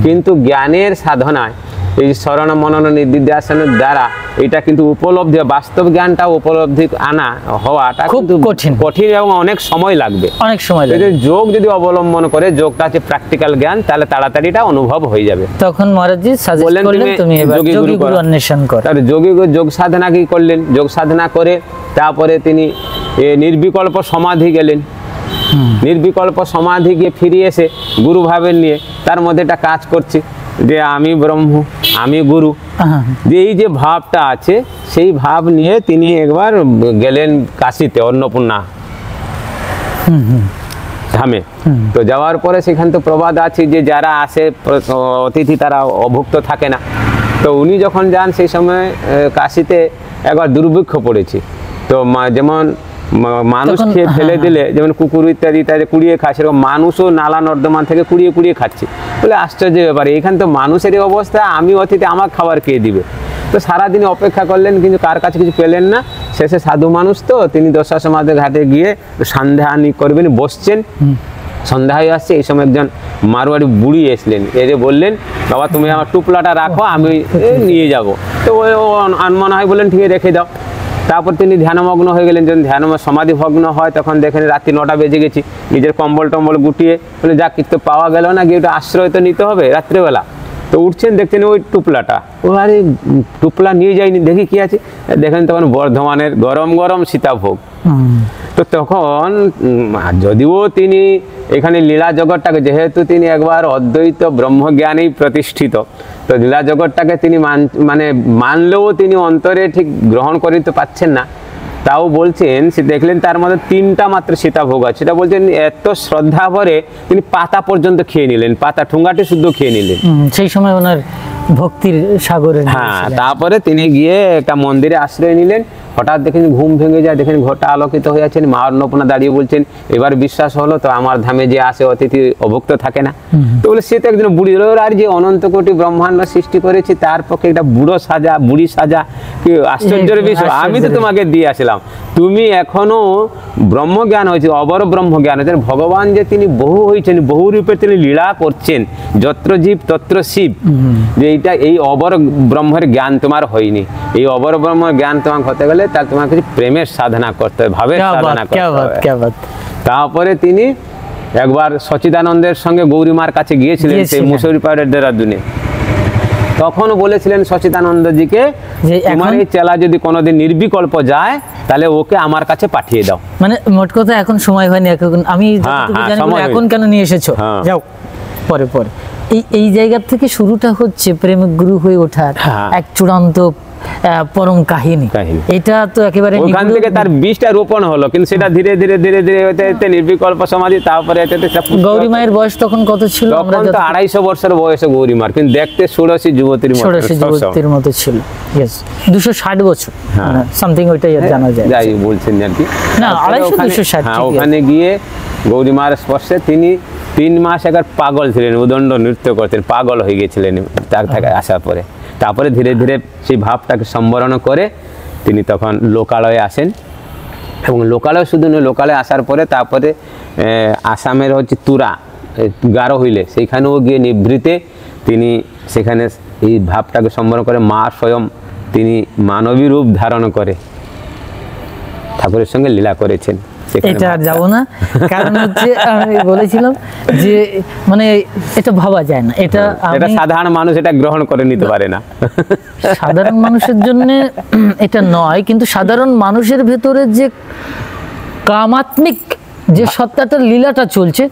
কিন্তু জ্ঞানের সাধনায় এই শরণ মনন নিদিধ্যাসনের দ্বারা এটা কিন্তু উপলব্ধি, বাস্তব জ্ঞানটা উপলব্ধি আনা হওয়াটা কিন্তু কঠিন এবং অনেক সময় লাগবে, অনেক সময় লাগবে। যোগ যদি অবলম্বন করে, যোগটা হচ্ছে প্র্যাকটিক্যাল জ্ঞান, তাহলে তাড়াতাড়ি এটা অনুভব হয়ে যাবে। তখন মহারাজজি সাজেস্ট করলেন তুমি এবার যোগী গুরু অন্বেষণ করো। তাহলে যোগ সাধনা কি করলেন, যোগ সাধনা করে তারপরে তিনি নির্বিকল্প সমাধি গেলেন। নির্বিকল্প সমাধি গিয়ে ফিরে এসে গুরু ভাবের নিয়ে তার মধ্যে একটা কাজ করছে যে আমি ব্রহ্ম, আমি গুরু, যে এই যে ভাবটা আছে সেই ভাব নিয়ে তিনি একবার গেলেন কাশিতে, অন্নপূর্ণা ধামে। তো যাওয়ার পরে সেখানে তো প্রবাদ আছে যে যারা আসে অতিথি তারা অভুক্ত থাকে না। তো উনি যখন যান সেই সময় কাশিতে একবার দুর্ভিক্ষ পড়েছে। তো যেমন মানুষ খেয়ে ফেলে দিলে যেমন কুকুর ইত্যাদি ইত্যাদি কুড়িয়ে খায়, সেরকম মানুষও নালা নর্দমা থেকে কুড়িয়ে কুড়িয়ে খাচ্ছে। বলে আশ্চর্য ব্যাপারে, এখানে তো মানুষেরই অবস্থা, আমি অতিথি, আমার খাবার কে দিবে? তো সারাদিন অপেক্ষা করলেন কিন্তু কার কাছে কিছু পেলেন না। শেষে সাধু মানুষ তো তিনি দশা সমাধি ঘাটে গিয়ে সন্ধ্যাহানি করবেন, বসছেন, সন্ধ্যা হয়ে আসছে। এই সময় একজন মারোয়াড়ি বুড়ি এসলেন, এসে বললেন বাবা তুমি আমার টুপলাটা রাখো, আমি নিয়ে যাব। তো ও আনমনা হয় বললেন ঠিক আছে রেখে দাও। তারপর তিনি ধ্যানমগ্ন হয়ে গেলেন। যখন ধ্যান সমাধি ভগ্ন হয় তখন দেখেন রাত্রি 9টা বেজে গেছি, নিজের কম্বল টম্বল গুটিয়ে বলে যাক কিছু তো পাওয়া গেল না, গিয়ে ওটা আশ্রয় তো নিতে হবে রাত্রেবেলা। তো উঠছেন, দেখছেন ওই টুপলাটা, ও আরে টুপলা নিয়ে যায়নি, দেখি কি আছে। দেখেন তখন বর্ধমানের গরম গরম সীতাভোগ। তো তখন যদিও তিনি এখানে লীলা জগৎটাকে, যেহেতু তিনি একবার অদ্বৈত ব্রহ্মজ্ঞানেই প্রতিষ্ঠিত, তো লীলা জগৎটাকে তিনি মানে মানলেও তিনি অন্তরে ঠিক গ্রহণ করিতে পারছেন না। তাও বলছেন সে দেখলেন তার মধ্যে 3টা মাত্র সীতাভোগ আছে, সেটা বলছেন এত শ্রদ্ধা ভরে তিনি পাতা পর্যন্ত খেয়ে নিলেন, পাতা ঠুঙ্গাটি শুদ্ধ খেয়ে নিলেন। সেই সময় ওনার ভক্তির সাগরে। হ্যাঁ, তারপরে তিনি গিয়ে একটা মন্দিরে আশ্রয় নিলেন। হঠাৎ দেখেন ঘুম ভেঙে যায়, দেখেন ঘরটা আলোকিত হয়ে আছেন। মা অন্নপূর্ণা দাঁড়িয়ে বলছেন এবার বিশ্বাস হলো তো, আমার ধামে যে আসে অতিথি অভুক্ত থাকে না। তো বলে সে তো একজন বুড়ি, আর যে অনন্ত কোটি ব্রহ্মাণ্ড সৃষ্টি করেছি তার পক্ষে একটা বুড়ি সাজা কি আশ্চর্যের বিষয়। আমি তো তোমাকে দিয়ে আসলাম, তুমি এখনো ব্রহ্মজ্ঞান হয়েছে, অবর ব্রহ্মজ্ঞান হয়েছে। ভগবান যে তিনি বহু হয়েছেন, বহু রূপে তিনি লীলা করছেন, যত্র জীব তত্র শিব, যে এইটা এই অবর ব্রহ্মের জ্ঞান তোমার হয়নি। এই অবর ব্রহ্মের জ্ঞান তোমার হতে গেলে তাহলে তোমাকে প্রেমের সাধনা করতে হবে, ভাবের সাধনা করতে হবে। তারপরে তিনি একবার সচিদানন্দের সঙ্গে গৌরীমার কাছে গিয়েছিলেন সেই মুসুরি পাহাড়ের দেরাদুনে। তখন বলেছিলেন সচিদানন্দজিকে তোমার এই চেলা যদি কোনোদিন নির্বিকল্প যায় তাহলে ওকে আমার কাছে পাঠিয়ে দাও। মানে মোট কথা এখন সময় হয়নি, এখন আমি এখন কেন নিয়ে এসেছো, যাও পরে পরে। এই জায়গা থেকে শুরুটা হচ্ছে প্রেমিক গুরু হয়ে ওঠার এক চূড়ান্ত পরম কাহিনী। এটা তো একেবারে ওখান থেকে তার বীজটা রোপণ হলো, কিন্তু সেটা ধীরে ধীরে ধীরে ধীরে হতে নির্বিকল্প সমাধি। তারপরে গৌরী মায়ের বয়স তখন কত ছিল? তখন তো 250 বছর বয়সে গৌরী মার, কিন্তু দেখতে ষোড়শী যুবতীর মতো ছিল। 260 বছর সামথিং, ওইটাই জানা যায়, যাই বলছেন আর কি। না 250-260। ওখানে গিয়ে গৌরী মার স্পর্শে তিনি 3 মাস একবার পাগল ছিলেন, উদণ্ড নৃত্য করতেন, পাগল হয়ে গেছিলেন তার থেকে আসার পরে। তারপরে ধীরে ধীরে সেই ভাবটাকে সম্বরণ করে তিনি তখন লোকালয়ে আসেন। এবং লোকালয় শুধু নয়, লোকালয়ে আসার পরে তারপরে আসামের হচ্ছে তুরা গারো হইলে সেইখানেও গিয়ে নিভৃতে তিনি সেখানে এই ভাবটাকে সম্বরণ করে মা স্বয়ং তিনি মানবী রূপ ধারণ করে ঠাকুরের সঙ্গে লীলা করেছেন। এটা আর যাবো না, কারণ হচ্ছে আমি বলেছিলাম যে মানে এটা ভাবা যায় না, এটা সাধারণ মানুষ এটা গ্রহণ করে নিতে পারে না। সাধারণ মানুষের জন্য এটা নয়, কিন্তু সাধারণ মানুষের ভেতরে যে কামাত্মিক যে সত্তাটার লীলাটা চলছে,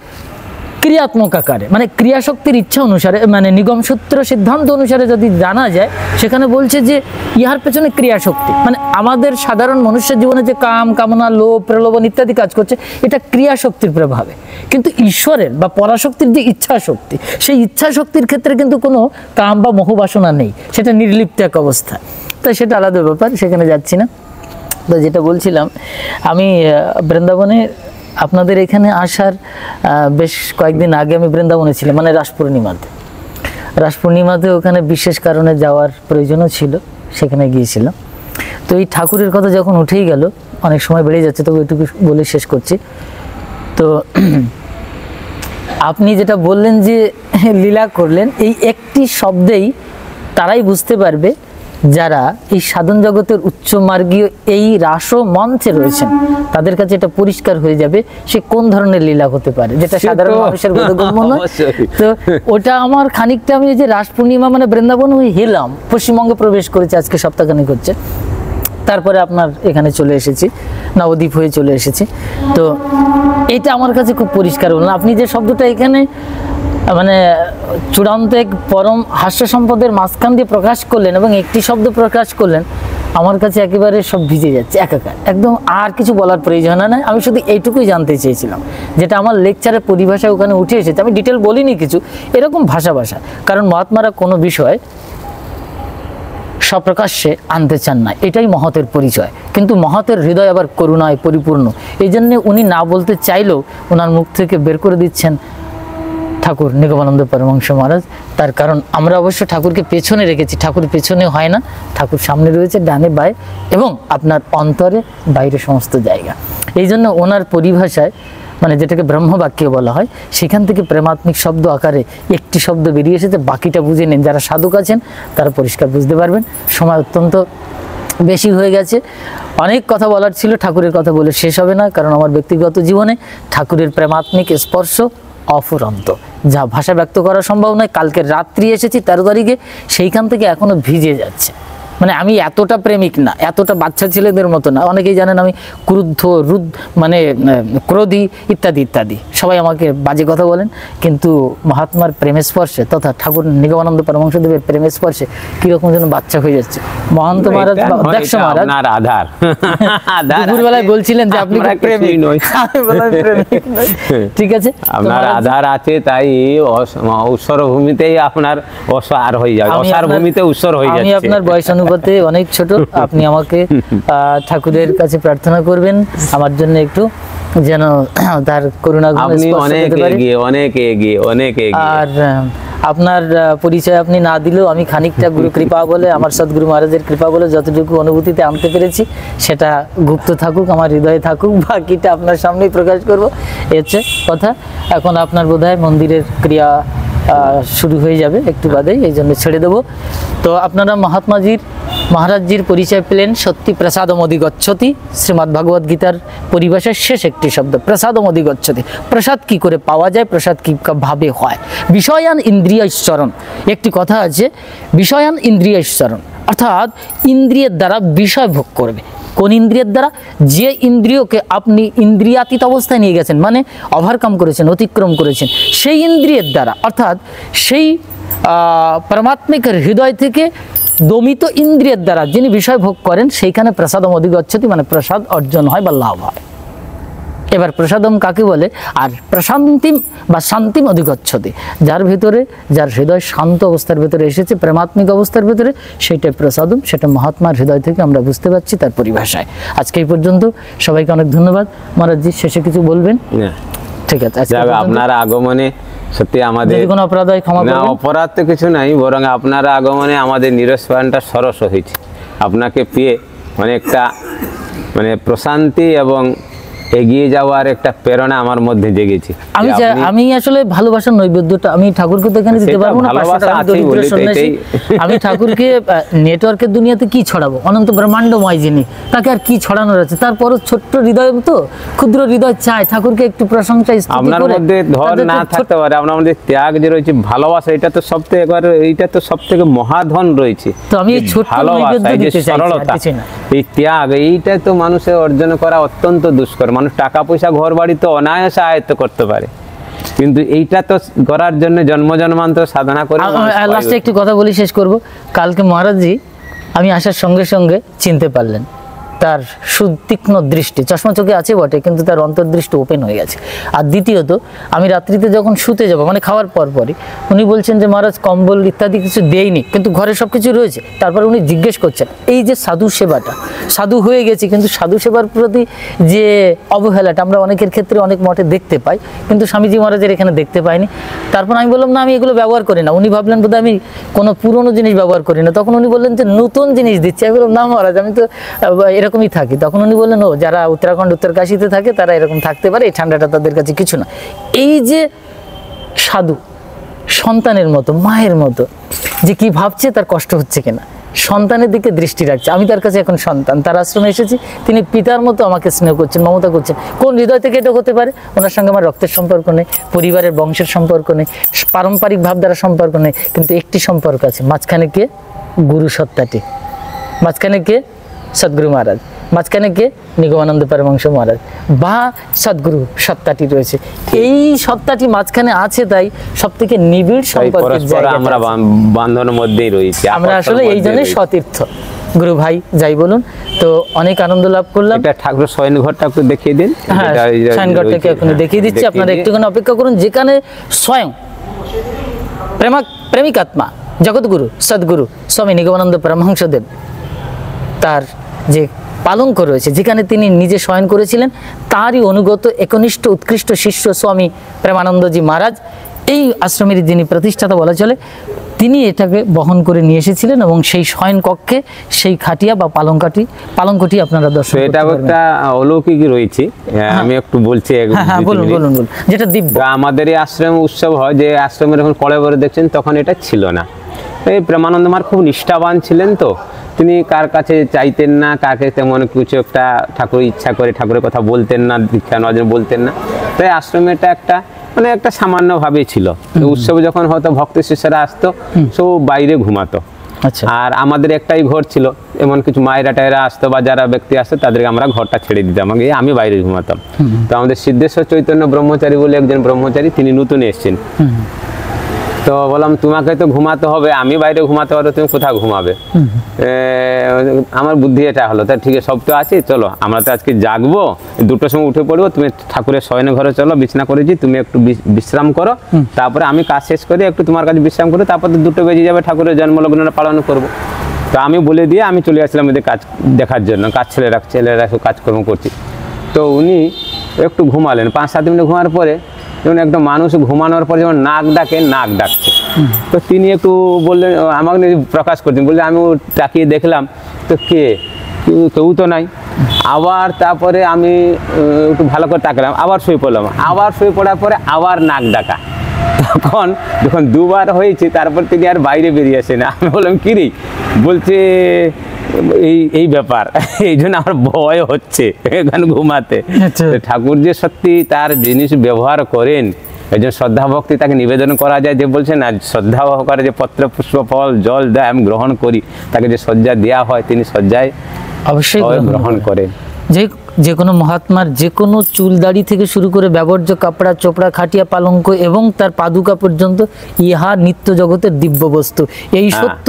ক্রিয়াত্মক আকারে, মানে ক্রিয়াশক্তির ইচ্ছা অনুসারে, মানে নিগম সূত্র সিদ্ধান্ত অনুসারে যদি জানা যায়, সেখানে বলছে যে ইহার পেছনে ক্রিয়াশক্তি, মানে আমাদের সাধারণ মনুষ্যের জীবনে যে কাম কামনা লোভ প্রলোভন ইত্যাদি কাজ করছে, এটা ক্রিয়াশক্তির প্রভাবে। কিন্তু ঈশ্বরের বা পরাশক্তির যে ইচ্ছা শক্তি, সেই ইচ্ছা শক্তির ক্ষেত্রে কিন্তু কোনো কাম বা মোহ বাসনা নেই, সেটা নির্লিপ্ত এক অবস্থা। তো সেটা আলাদা ব্যাপার, সেখানে যাচ্ছি না। তো যেটা বলছিলাম, আমি বৃন্দাবনে আপনাদের এখানে আসার বেশ কয়েকদিন আগে আমি বৃন্দাবনে ছিলাম, মানে রাস পূর্ণিমাতে ওখানে বিশেষ কারণে যাওয়ার প্রয়োজনও ছিল, সেখানে গিয়েছিলাম। তো এই ঠাকুরের কথা যখন উঠেই গেল, অনেক সময় বেড়ে যাচ্ছে, তবে এটুকু বলে শেষ করছি। তো আপনি যেটা বললেন যে লীলা করলেন, এই একটি শব্দেই তারাই বুঝতে পারবে যারা এই সাধন জগতের উচ্চ মার্গীয় এই রাস মঞ্চে রয়েছেন, তাদের কাছে এটা পরিষ্কার হয়ে যাবে সে কোন ধরনের লীলা হতে পারে, যেটা সাধারণ মানুষের বোধগম্য নয়। তো ওটা আমার খানিকটা, আমি যে রাস পূর্ণিমা মানে বৃন্দাবন হয়ে হেলাম, পশ্চিমবঙ্গে প্রবেশ করেছে, আজকে সপ্তাহখানেক হচ্ছে, তারপরে আপনার এখানে চলে এসেছি, নবদ্বীপ হয়ে চলে এসেছি। তো এটা আমার কাছে খুব পরিষ্কার হলো। আপনি যে শব্দটা এখানে মানে চূড়ান্ত এক পরম হাস্য সম্পদের মাঝখান দিয়ে প্রকাশ করলেন এবং একটি শব্দ প্রকাশ করলেন, আমার কাছে একেবারে সব ভিজে যাচ্ছে একাকার, একদম আর কিছু বলার প্রয়োজন হয় না। আমি শুধু এইটুকুই জানতে চেয়েছিলাম, যেটা আমার লেকচারের পরিভাষায় ওখানে উঠে এসেছে। আমি ডিটেল বলিনি কিছু, এরকম ভাষা, কারণ মহাত্মারা কোনো বিষয় সপ্রকাশ্যে আনতে চান না, এটাই মহতের পরিচয়। কিন্তু মহতের হৃদয় আবার করুণায় পরিপূর্ণ, এই জন্য উনি না বলতে চাইলেও ওনার মুখ থেকে বের করে দিচ্ছেন ঠাকুর নিগমানন্দ পরমহংস মহারাজ। তার কারণ আমরা অবশ্য ঠাকুরকে পেছনে রেখেছি, ঠাকুর পেছনে হয় না, ঠাকুর সামনে রয়েছে, ডানে বায়ে এবং আপনার অন্তরে বাইরে সমস্ত জায়গা। এই জন্য ওনার পরিভাষায়, মানে যেটাকে ব্রহ্মবাক্য বলা হয়, সেখান থেকে প্রেমাত্মিক শব্দ আকারে একটি শব্দ বেরিয়ে এসেছে। বাকিটা বুঝে নেন, যারা সাধক আছেন তারা পরিষ্কার বুঝতে পারবেন। সময় অত্যন্ত বেশি হয়ে গেছে, অনেক কথা বলার ছিল, ঠাকুরের কথা বলে শেষ হবে না, কারণ আমার ব্যক্তিগত জীবনে ঠাকুরের প্রেমাত্মিক স্পর্শ অফুরন্ত, যা ভাষা ব্যক্ত করা সম্ভব নয়। কালকে রাত্রি এসেছি 13 তারিখে, সেইখান থেকে এখনো ভিজে যাচ্ছে। মানে আমি এতটা প্রেমিক না, এতটা বাচ্চা ছেলেদের মতো না। অনেকেই জানেন আমি ক্রুদ্ধ, মানে ক্রোধী ইত্যাদি ইত্যাদি, সবাই আমাকে বাজে কথা বলেন, কিন্তু মহাত্মার প্রেমের স্পর্শে তথা ঠাকুর নিগমানন্দ পরমহংসদেবের প্রেমের স্পর্শে কিরকম যেন বাচ্চা হয়ে যাচ্ছে। মহন্ত মহারাজ, অধ্যক্ষ মহারাজ দুপুরবেলায় বলছিলেন যে আপনি প্রেমিক, আমি বললাম প্রেমিক নই। ঠিক আছে, আপনার আধার আছে, তাই উৎসর ভূমিতেই আপনার অসার হয়ে যাবে, অসার ভূমিতে উৎসর হয়ে যাচ্ছে। আমি আপনার বয়স অনুপাতে অনেক ছোট, আপনি আমাকে ঠাকুরের কাছে প্রার্থনা করবেন আমার জন্য একটু, যেন তার করুণা গুণ অনেক এগিয়ে। আর আপনার পরিচয় আপনি না দিলেও আমি খানিকটা গুরু কৃপা বলে, আমার সদ্গুরু মহারাজের কৃপা বলে যতটুকু অনুভূতিতে আনতে পেরেছি, সেটা গুপ্ত থাকুক, আমার হৃদয়ে থাকুক, বাকিটা আপনার সামনেই প্রকাশ করব, এই হচ্ছে কথা। এখন আপনার বোধহয় মন্দিরের ক্রিয়া শুরু হয়ে যাবে একটু বাদেই, এই জন্য ছেড়ে দেবো। তো আপনারা মহারাজজির পরিচয় পেলেন, সত্যি প্রসাদম অধিগচ্ছতি, শ্রীমদ্ ভগবদ গীতার পরিভাষার শেষ একটি শব্দ প্রসাদম অধিগচ্ছতি। প্রসাদ কি করে পাওয়া যায়, প্রসাদ কি ভাবে হয়? বিষয়ান ইন্দ্রিয় ঈশ্বরণ, একটি কথা আছে, বিষয়ান ইন্দ্রিয় ঈশ্বরণ, অর্থাৎ ইন্দ্রিয়ের দ্বারা বিষয় ভোগ করবে। কোন ইন্দ্রিয়ের দ্বারা? যে ইন্দ্রিয়কে আপনি ইন্দ্রিয়াতীত অবস্থায় নিয়ে গেছেন, মানে ওভারকাম করেছেন, অতিক্রম করেছেন, সেই ইন্দ্রিয়ের দ্বারা, অর্থাৎ সেই পরমাত্মিক হৃদয় থেকে দমিত ইন্দ্রিয়ের দ্বারা যিনি বিষয় ভোগ করেন, সেইখানে প্রসাদম অধিগচ্ছতি, মানে প্রসাদ অর্জন হয় বা লাভ হয়। এবার প্রসাদম কাকে বলে? আর প্রশান্তিম বা শান্তিম অধিগচ্ছতি, যার ভিতরে, যার হৃদয় শান্ত অবস্থার ভিতরে এসেছে, প্রেমাত্মিক অবস্থার ভিতরে, সেইটাই প্রসাদম। সেটা মহাত্মার হৃদয় থেকে আমরা বুঝতে পারছি তার পরিভাষায়। আজকে এই পর্যন্ত, সবাইকে অনেক ধন্যবাদ। মহারাজজি শেষে কিছু বলবেন? ঠিক আছে, আপনার আগমনে সত্যি আমাদের কোনো অপরাধ হয় ক্ষমা করবেন। অপরাধ তো কিছু নাই, বরং আপনার আগমনে আমাদের নিরসনটা সরস হয়েছে। আপনাকে পেয়ে অনেকটা মানে প্রশান্তি এবং এগিয়ে যাওয়ার একটা প্রেরণা আমার মধ্যে জেগেছে। আমি আসলে ভালোবাসার নৈবেদ্যটা আমি ঠাকুরকে তো এখানে দিতে পারবো না, আমি ঠাকুরকে নেটওয়ার্কের দুনিয়াতে কি ছড়াবো? অনন্ত ব্রহ্মাণ্ডময় যিনি, তাকে আর কি ছড়ানোর আছে? তারপরও ছোট্ট হৃদয়, তো ক্ষুদ্র হৃদয় চায় ঠাকুরকে একটু প্রশংসা। আপনার মধ্যে ধন না থাকতে পারে, আপনার মধ্যে ত্যাগ যে রয়েছে, ভালোবাসা, এটা তো সব থেকে একবার, এইটা তো সব থেকে মহাধন রয়েছে। তো আমি এই ছোট্ট নৈবেদ্য দিতে চাই, সরলতা, এই ত্যাগ, এইটা তো মানুষের অর্জন করা অত্যন্ত দুষ্কর। মানুষ টাকা পয়সা ঘর বাড়ি তো অনায়াসে আয়ত্ত করতে পারে, কিন্তু এইটা তো করার জন্য জন্ম জন্মান্তর সাধনা করে লাস্টে একটু কথা বলি, শেষ করব। কালকে মহারাজজি আমি আসার সঙ্গে সঙ্গে চিনতে পারলেন, তার সুতীক্ষ্ণ দৃষ্টি, চশমা চোখে আছে বটে কিন্তু তার অন্তর্দৃষ্টি ওপেন হয়ে গেছে। আর দ্বিতীয়ত আমি রাত্রিতে যখন শুতে যাব, মানে খাওয়ার পরই উনি বলছেন যে মহারাজ কম্বল ইত্যাদি কিছু দেয়নি, কিন্তু ঘরে সব কিছু রয়েছে। তারপর উনি জিজ্ঞেস করছেন এই যে সাধু সেবাটা, সাধু হয়ে গেছি কিন্তু সাধু সেবার প্রতি যে অবহেলাটা আমরা অনেকের ক্ষেত্রে অনেক মঠে দেখতে পাই, কিন্তু স্বামীজি মহারাজের এখানে দেখতে পাইনি। তারপর আমি বললাম না আমি এগুলো ব্যবহার করি না। উনি ভাবলেন বোধহয় আমি কোনো পুরনো জিনিস ব্যবহার করি না। তখন উনি বললেন যে নতুন জিনিস দিচ্ছি। আমি বললাম না মহারাজ আমি তো এরকমই থাকি। তখন উনি বললেন ও যারা উত্তরাখণ্ড উত্তরকাশীতে থাকে তারা এরকম থাকতে পারে, এই ঠান্ডাটা তাদের কাছে কিছু না। এই যে সাধু সন্তানের মতো, মায়ের মতো, যে কি ভাবছে তার কষ্ট হচ্ছে কিনা, সন্তানের দিকে দৃষ্টি রাখছে। আমি তার কাছে এখন সন্তান, তার আশ্রমে এসেছি, তিনি পিতার মতো আমাকে স্নেহ করছেন, মমতা করছেন। কোন হৃদয় থেকে এটা হতে পারে? ওনার সঙ্গে আমার রক্তের সম্পর্ক নেই, পরিবারের বংশের সম্পর্ক নেই, পারম্পরিক ভাবধারা সম্পর্ক নেই, কিন্তু একটি সম্পর্ক আছে। মাঝখানে কে? গুরু সত্তাটি। মাঝখানে কে? সদ্গুরু মহারাজ। মাঝখানে কে? নিগমানন্দ পরমহংস মহারাজ বা সদ্গুরু সত্তাটি রয়েছে। এই সত্তাটি মাঝখানে আছে, তাই সব থেকে নিবিড় সম্পর্কের জায়গা আমরা বান্ধনের মধ্যেই রয়েছে। আমরা আসলে এই জন্য সতীর্থ গুরু ভাই যাই বলুন। তো অনেক আনন্দ লাভ করলাম। এটা ঠাকুর শয়ন ঘরটা একটু দেখিয়ে দিন। হ্যাঁ, শয়ন ঘরটাকে এখন দেখিয়ে দিচ্ছি, আপনারা একটুখানি অপেক্ষা করুন। যেখানে স্বয়ং প্রেমিকাত্মা জগৎগুরু সদ্গুরু স্বামী নিগমানন্দ পরমহংসদেব তার যে পালঙ্ক রয়েছে, যেখানে তিনি নিজে শয়ন করেছিলেন, তারই অনুগত একনিষ্ঠ উৎকৃষ্ট শিষ্য স্বামী প্রেমানন্দজি মহারাজ, এই আশ্রমের যিনি প্রতিষ্ঠাতা বলা চলে, তিনি এটাকে বহন করে নিয়ে এসেছিলেন এবং সেই শয়ন কক্ষে সেই খাটিয়া বা পালঙ্কটি আপনারা দর্শন করতে পারবেন। এটা একটা অলৌকিক রয়েছে, আমি একটু বলছি। হ্যাঁ বলুন বলুন বলুন। যেটা দিব্য। আমাদের এই আশ্রম উৎসব হয়, যে আশ্রমের যখন কলেবরে দেখছেন তখন এটা ছিল না। এই প্রেমানন্দ মহারাজ খুব নিষ্ঠাবান ছিলেন, তো তিনি কার কাছে চাইতেন না, কাকে তেমন কিছু একটা ঠাকুর ইচ্ছা করে ঠাকুরের কথা বলতেন না, দীক্ষা নেওয়ার জন্য বলতেন না। তাই আশ্রমেটা একটা মানে একটা সামান্যভাবে ছিল। উৎসবে যখন হয়তো ভক্ত শিষ্যরা আসতো, সব বাইরে ঘুমাতো। আচ্ছা। আর আমাদের একটাই ঘর ছিল, এমন কিছু মায়েরা টায়েরা আসতো বা যারা ব্যক্তি আসতো তাদেরকে আমরা ঘরটা ছেড়ে দিতাম, আমি বাইরে ঘুমাতাম। তো আমাদের সিদ্ধেশ্বর চৈতন্য ব্রহ্মচারী বলে একজন ব্রহ্মচারী, তিনি নতুন এসেছেন। তো বললাম তোমাকে তো ঘুমাতে হবে, আমি বাইরে ঘুমাতে পারবো, তুমি কোথাও ঘুমাবে? আমার বুদ্ধি এটা হলো, তা ঠিক আছে সব তো আছে, চলো আমরা তো আজকে জাগবো, 2টোর সময় উঠে পড়বো, তুমি ঠাকুরের শয়ন ঘরে চলো, বিছনা করেছি, তুমি একটু বিশ্রাম করো, তারপরে আমি কাজ শেষ করে একটু তোমার কাছে বিশ্রাম করো, তারপর তো 2টো বেজে যাবে, ঠাকুরের জন্মলগ্নটা পালন করবো। তো আমি বলে দিয়ে আমি চলে আসলাম এদের কাজ দেখার জন্য, ছেলেরা সব কাজকর্ম করছি। তো উনি একটু ঘুমালেন, 5-7 মিনিট ঘুমার পরে যেমন একদম মানুষ ঘুমানোর পর যেমন নাক ডাকছে, তো তিনি একটু বললেন, আমাকে প্রকাশ করতেন, বললেন আমি তাকিয়ে দেখলাম তো কেউ তো নাই। আবার তারপরে আমি একটু ভালো করে তাকালাম, আবার শুয়ে পড়লাম, আবার শুয়ে পড়ার পরে আবার নাক ডাকা। তখন যখন 2বার হয়েছে তারপর তিনি আর বাইরে বেরিয়ে আসেন। আমি বললাম কি রে? বলছে এই ব্যাপার, এই জন্য আমার ভয় হচ্ছে এখানে ঘুমাতে। ঠাকুর যে সত্যি তার জিনিস ব্যবহার করেন, এই জন্য শ্রদ্ধা ভক্তি তাকে নিবেদন করা যায়, যে বলছেন না শ্রদ্ধা সহকারে যে পত্র পুষ্প ফল জল দেয় আমি গ্রহণ করি, তাকে যে শয্যা দেওয়া হয় তিনি শয্যায় অবশ্যই গ্রহণ করেন। যে কোনো মহাত্মার যে কোনো চুল দাড়ি থেকে শুরু করে ব্যবহার্য কাপড়া চোপড়া খাটিয়া পালঙ্ক এবং তার পাদুকা পর্যন্ত ইহা নিত্য জগতের দিব্য বস্তু। এই সত্য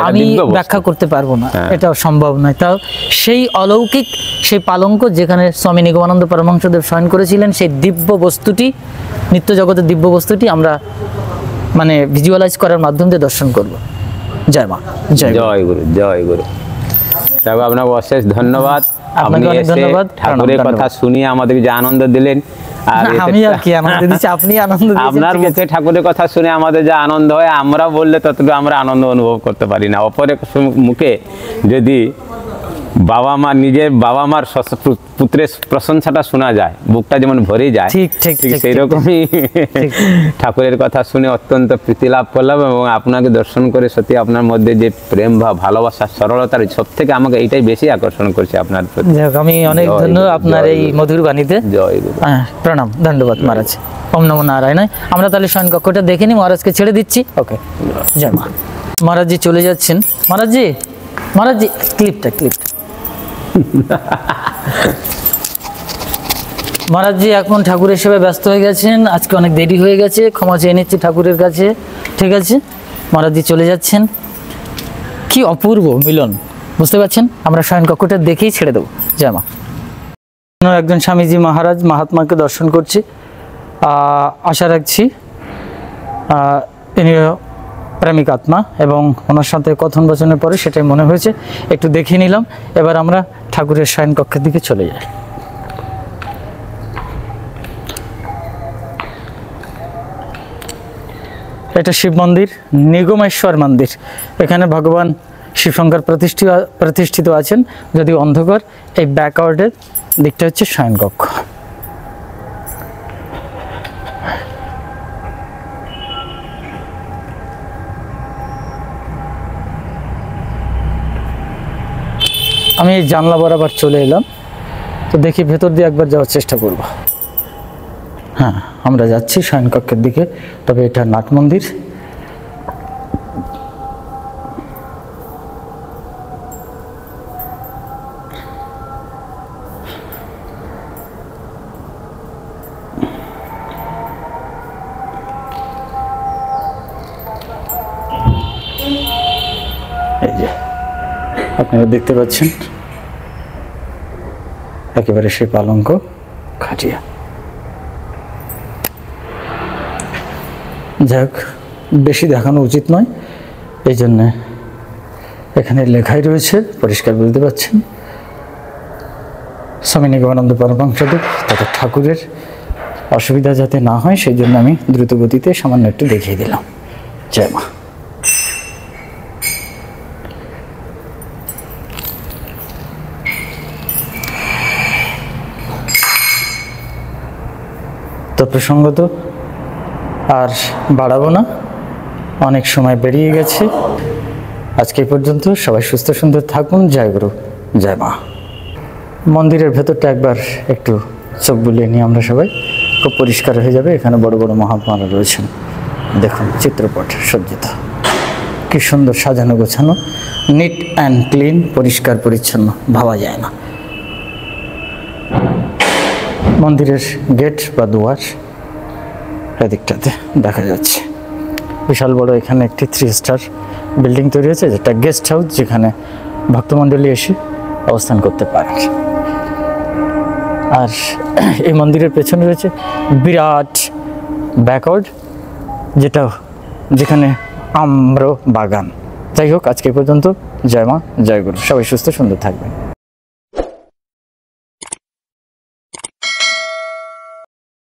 আমি ব্যাখ্যা করতে পারবো না, এটা সম্ভব নয়। তাও সেই অলৌকিক সেই পালঙ্ক যেখানে স্বামী নিগমানন্দ পরমহংসদেব শয়ন করেছিলেন, সেই দিব্য বস্তুটি, নিত্য জগতের দিব্য বস্তুটি আমরা মানে ভিজুয়ালাইজ করার মাধ্যম দিয়ে দর্শন করব। জয় মা, জয় গুরু, জয় গুরু। আপনাকে অশেষ ধন্যবাদ। আপনি ধন্যবাদ। ঠাকুরের কথা শুনিয়ে আমাদের যে আনন্দ দিলেন, আর আমি আর কি আনন্দ দিচ্ছি, আপনি আনন্দ দিচ্ছেন। আপনার মুখে ঠাকুরের কথা শুনে আমাদের যে আনন্দ হয়, আমরা বললে ততটুকু আমরা আনন্দ অনুভব করতে পারি না। অপরের মুখে যদি নিজের বাবা মার পুত্রের প্রশংসাটা শোনা যায়, বুকটা যেমন ভরে যায়, ঠিক সেই রকমই ঠাকুরের কথা শুনে অত্যন্ত প্রীতি লাভ করলাম। এবং আপনাকে দর্শন করে সত্যি আপনার মধ্যে যে প্রেম বা ভালোবাসা সরলতার সব থেকে আমাকে এইটাই বেশি আকর্ষণ করছে আপনার প্রতি। আমি অনেক ধন্যবাদ আপনার এই মধুর বাণীতে। জয় গুরু। প্রণাম, ধন্যবাদ মহারাজ। ওম নমো নারায়ণ। আমরা তাহলে শয়ন কক্ষটা দেখে নিই, মহারাজকে ছেড়ে দিচ্ছি। ওকে, জয় মা। মহারাজজি চলে যাচ্ছেন। মহারাজজি ক্লিপটা মহারাজজি এখন ঠাকুরের সেবায় ব্যস্ত হয়ে গেছেন, আজকে অনেক দেরি হয়ে গেছে, ক্ষমা চেয়ে নিচ্ছি ঠাকুরের কাছে। ঠিক আছে, মহারাজজি চলে যাচ্ছেন। কি অপূর্ব মিলন, বুঝতে পারছেন? আমরা শয়ন কক্ষটা দেখেই ছেড়ে দেবো। জয় মা। একজন স্বামীজি মহারাজ মহাত্মাকে দর্শন করছি, আশা রাখছি ইনি প্রেমিক আত্মা, এবং ওনার সাথে কথন বচনের পরে সেটাই মনে হয়েছে, একটু দেখে নিলাম। এবার আমরা ঠাকুরের শয়ন কক্ষের দিকে চলে যাই। এটা শিব মন্দির, নিগমেশ্বর মন্দির। এখানে ভগবান শিবশঙ্কর প্রতিষ্ঠিত আছেন, যদিও অন্ধকার। এই ব্যাকওয়ার্ডের দিকটা হচ্ছে শয়ন কক্ষ। আমি এই জানলা বরাবর চলে এলাম, তো দেখি ভেতর দিয়ে একবার যাওয়ার চেষ্টা করব। হ্যাঁ, আমরা যাচ্ছি শয়নকক্ষের দিকে, তবে এটা নাট মন্দির। এই যে আপনারা দেখতে পাচ্ছেন, একেবারে সেই পালঙ্ক খাটিয়া। যাক, বেশি দেখানো উচিত নয়, এই জন্যে এখানে লেখাই রয়েছে, পরিষ্কার বুঝতে পারছেন, স্বামী নিগমানন্দ পরমহংসদেব তথা ঠাকুরের অসুবিধা যাতে না হয় সেই জন্য আমি দ্রুত গতিতে সামান্য একটু দেখিয়ে দিলাম। জয় মা। তো প্রসঙ্গত আর বাড়াবো না, অনেক সময় বেরিয়ে গেছে। আজকে এই পর্যন্ত, সবাই সুস্থ সুন্দর থাকুন। জয় গুরু, জয় মা। মন্দিরের ভেতরটা একবার একটু চোখ বুলিয়ে নিয়ে আমরা সবাই, খুব পরিষ্কার হয়ে যাবে। এখানে বড় বড় মহাত্মারা রয়েছেন, দেখুন চিত্রপট সজ্জিত, কি সুন্দর সাজানো গোছানো, নিট অ্যান্ড ক্লিন, পরিষ্কার পরিচ্ছন্ন, ভাবা যায় না। মন্দিরের গেট বা দুয়ার এদিকটাতে দেখা যাচ্ছে। বিশাল বড় এখানে একটি 3 স্টার বিল্ডিং তৈরি হয়েছে, যেটা গেস্ট হাউস, যেখানে ভক্তমণ্ডলী এসে অবস্থান করতে পারে। আর এই মন্দিরের পেছনে রয়েছে বিরাট ব্যাকওয়ার্ড, যেখানে আম্র বাগান। যাই হোক, আজকে পর্যন্ত। জয় মা, জয় গুরু। সবাই সুস্থ সুন্দর থাকবেন।